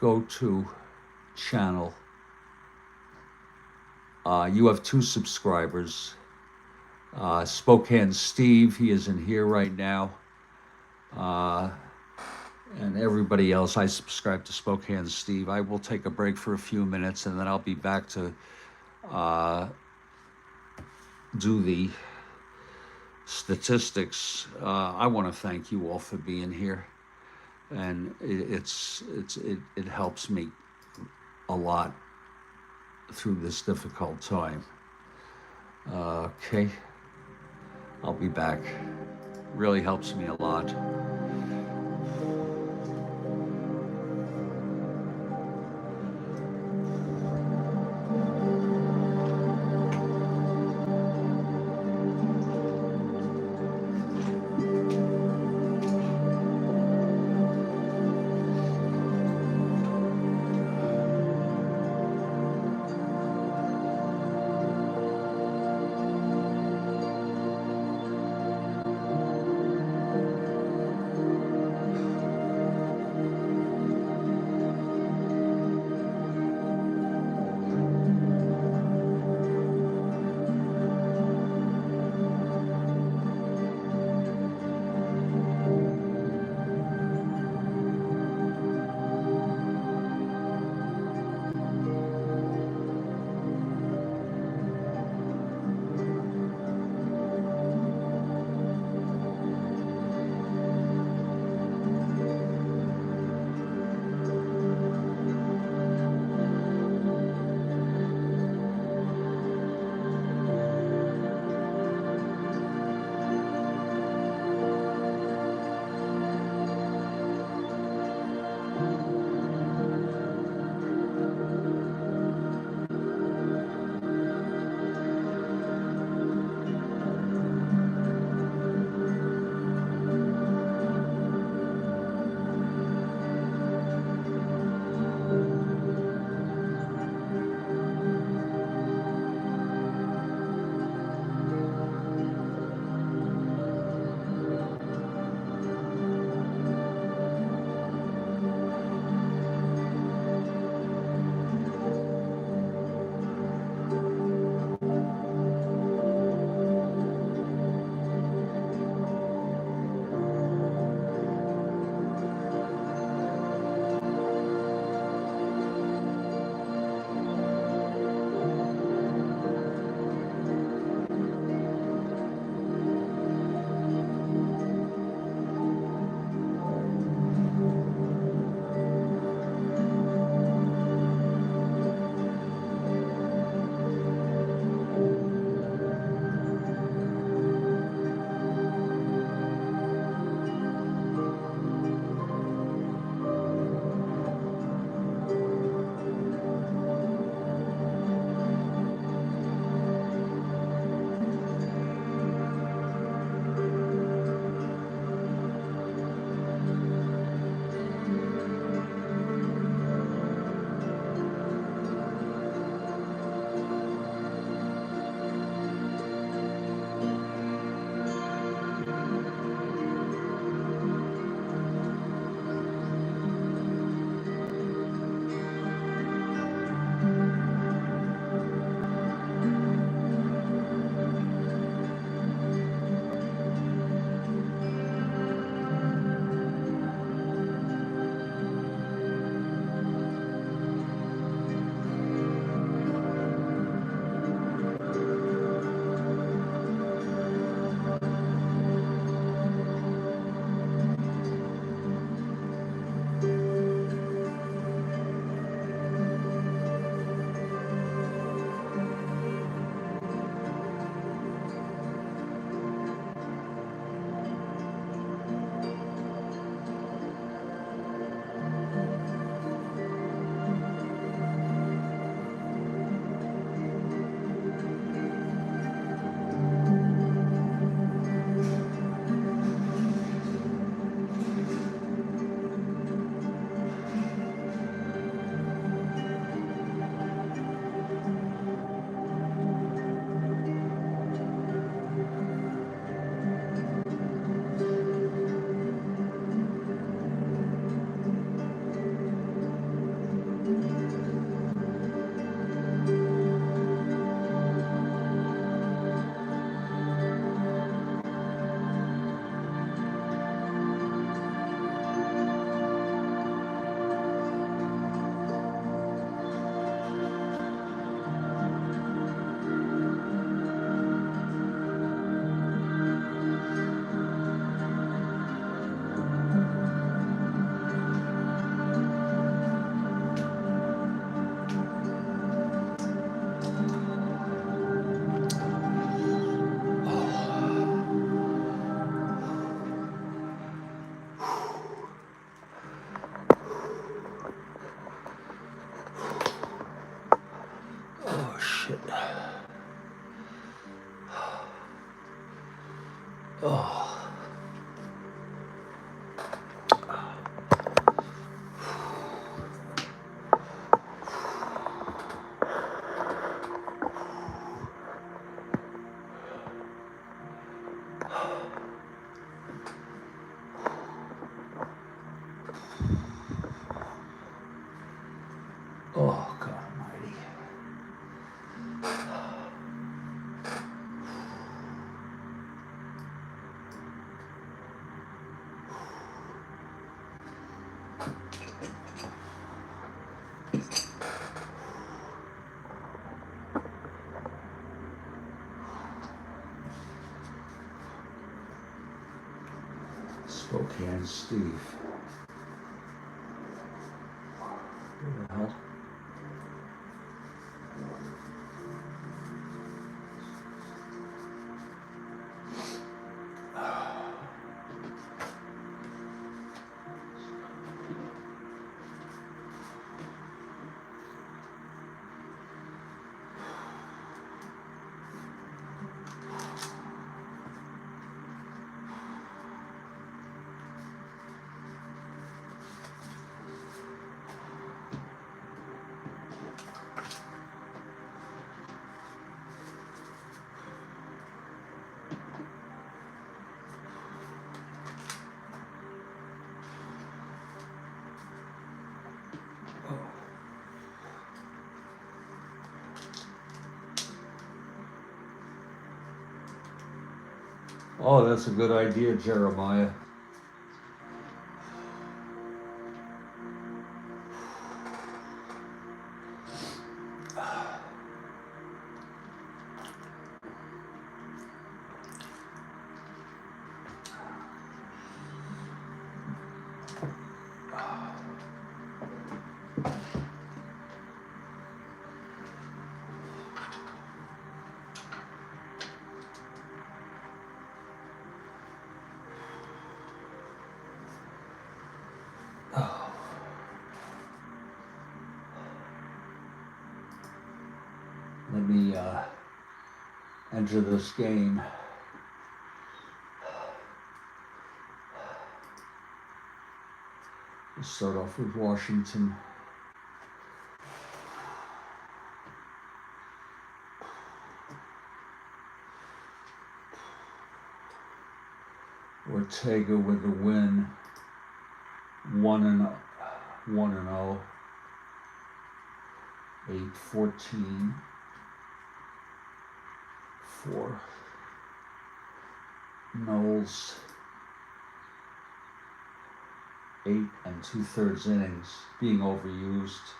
Go to channel. You have 2 subscribers. Spokane Steve, he is in here right now. And everybody else, I subscribe to Spokane Steve. I will take a break for a few minutes, and then I'll be back to do the statistics. I want to thank you all for being here, and it helps me a lot through this difficult time. Okay, I'll be back. Really helps me a lot. Oh. Oh, God Almighty. Spokane Steve. Where the hell? Oh, that's a good idea, Jeremiah. Let me enter this game. Let's start off with Washington. Ortega with the win. 1-0. 8-14 for Knowles. 8 2/3 innings being overused.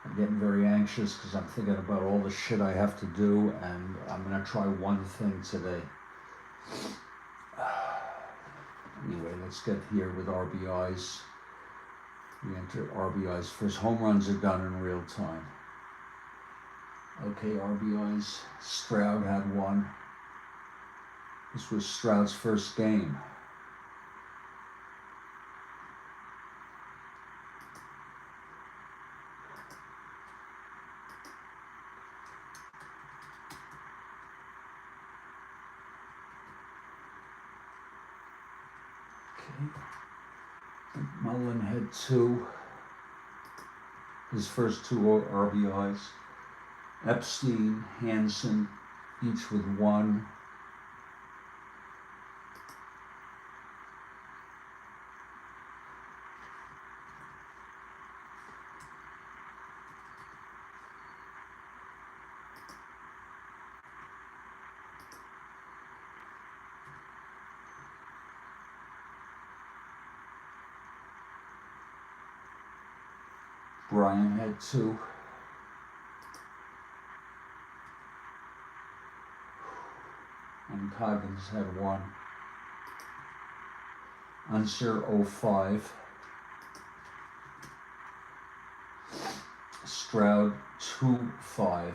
I'm getting very anxious because I'm thinking about all the shit I have to do, and I'm gonna try one thing today. Anyway, let's get here with RBIs. We enter RBIs first. Home runs are done in real time. Okay, RBIs. Stroud had one. This was Stroud's first game. Mullen had 2. His first 2 RBIs. Epstein, Hansen, each with 1. Brian had 2. And Coggins had 1. Unser 05. Stroud 2-5.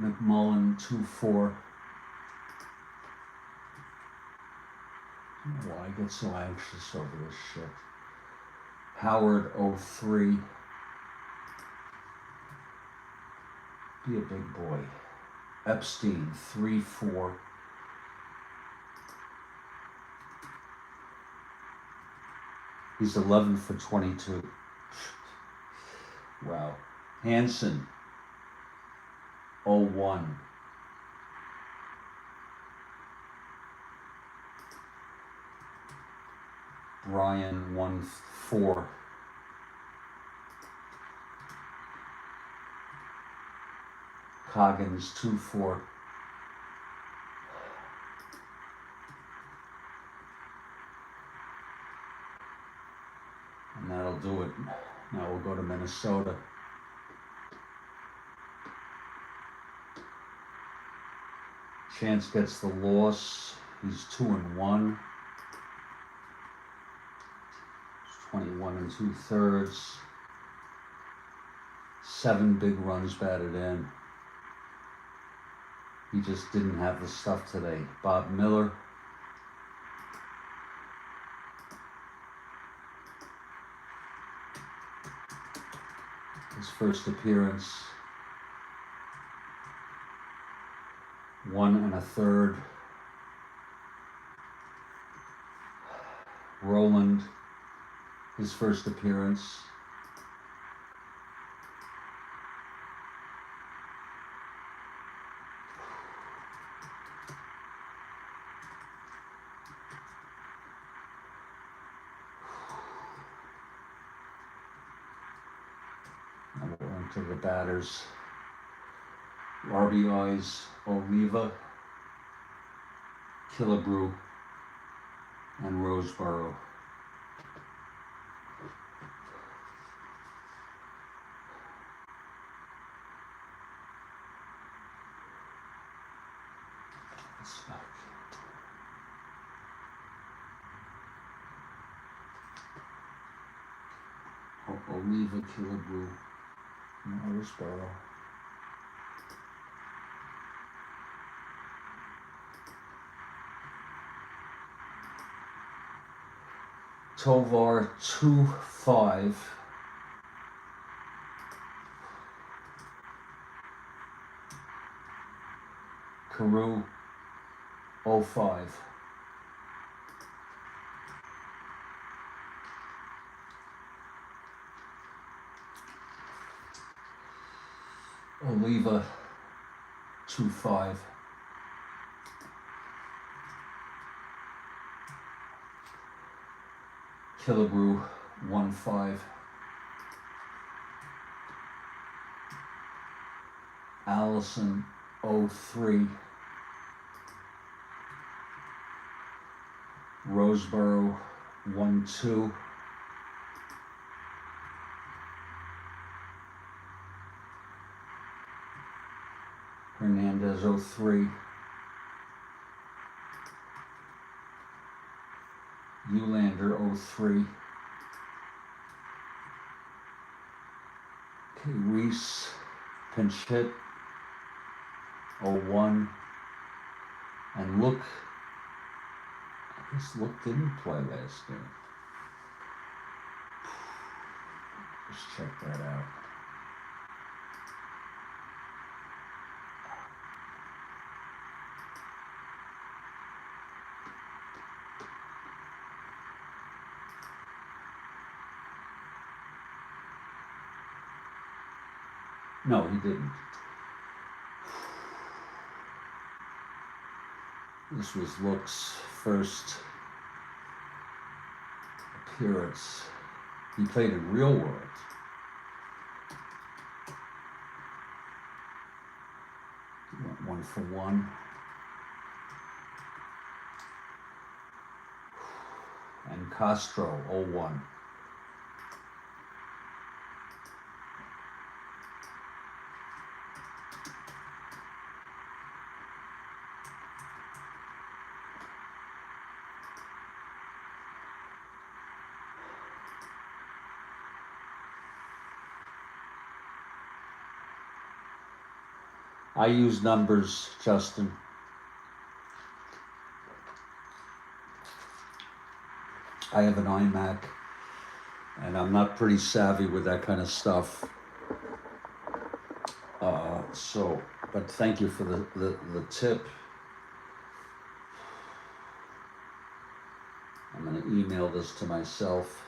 McMullen 2-4. I don't know why I get so anxious over this shit. Howard 0-3. Be a big boy. Epstein 3-4. He's 11 for 22. Wow. Hansen 0-1. Brian 1-4. Coggins 2-4. And that'll do it. Now we'll go to Minnesota. Chance gets the loss. He's 2-1. 21 2/3. 7 big runs batted in. He just didn't have the stuff today. Bob Miller. His first appearance. 1 1/3. Roland. His first appearance. Now we're into the batters. RBIs, Oliva, Killebrew, and Roseboro. Oliva, Killebrew, and Roseboro. Tovar 2-5. Carew 0-5. Oliva 2-5. Killebrew 1-5. Allison 0-3. Roseboro 1-2. Hernandez 0-3. Eulander 0-3. Okay, Reese pinch hit 0-1. And Look, I guess Look didn't play last game. Just check that out. No, he didn't. This was Look's first appearance. He played in Real World. He went 1-for-1. And Castro 0-1. I use numbers, Justin. I have an iMac, and I'm not pretty savvy with that kind of stuff. But thank you for the tip. I'm going to email this to myself.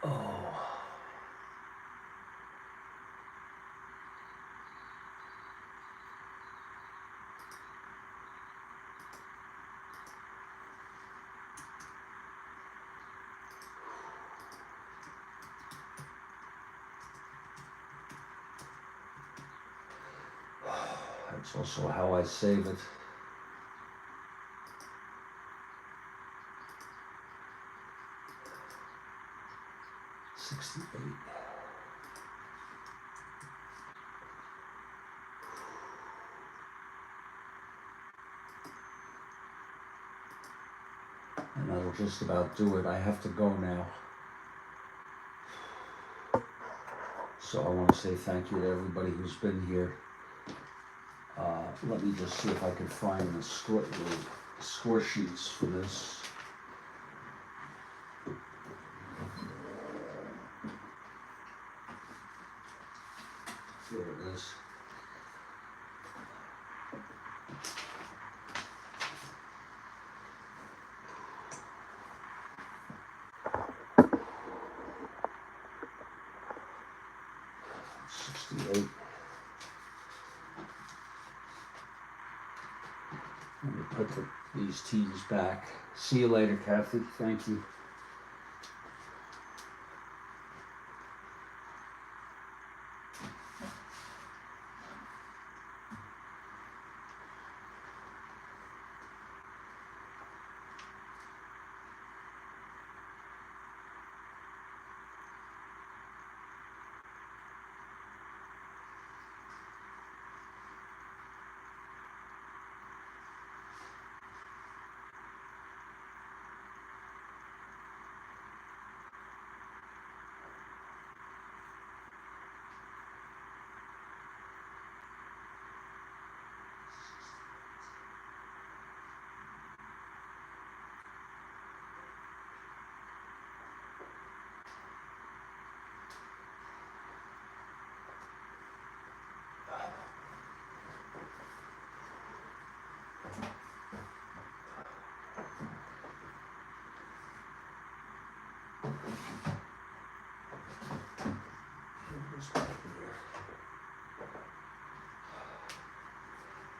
Oh. That's also how I save it. $68. And that'll just about do it. I have to go now. So I want to say thank you to everybody who's been here. Let me just see if I can find the score sheets for this. There it is. $68. Let me put these teams back. See you later, Kathy. Thank you.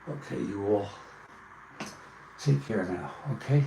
Okay, you all take care now, okay?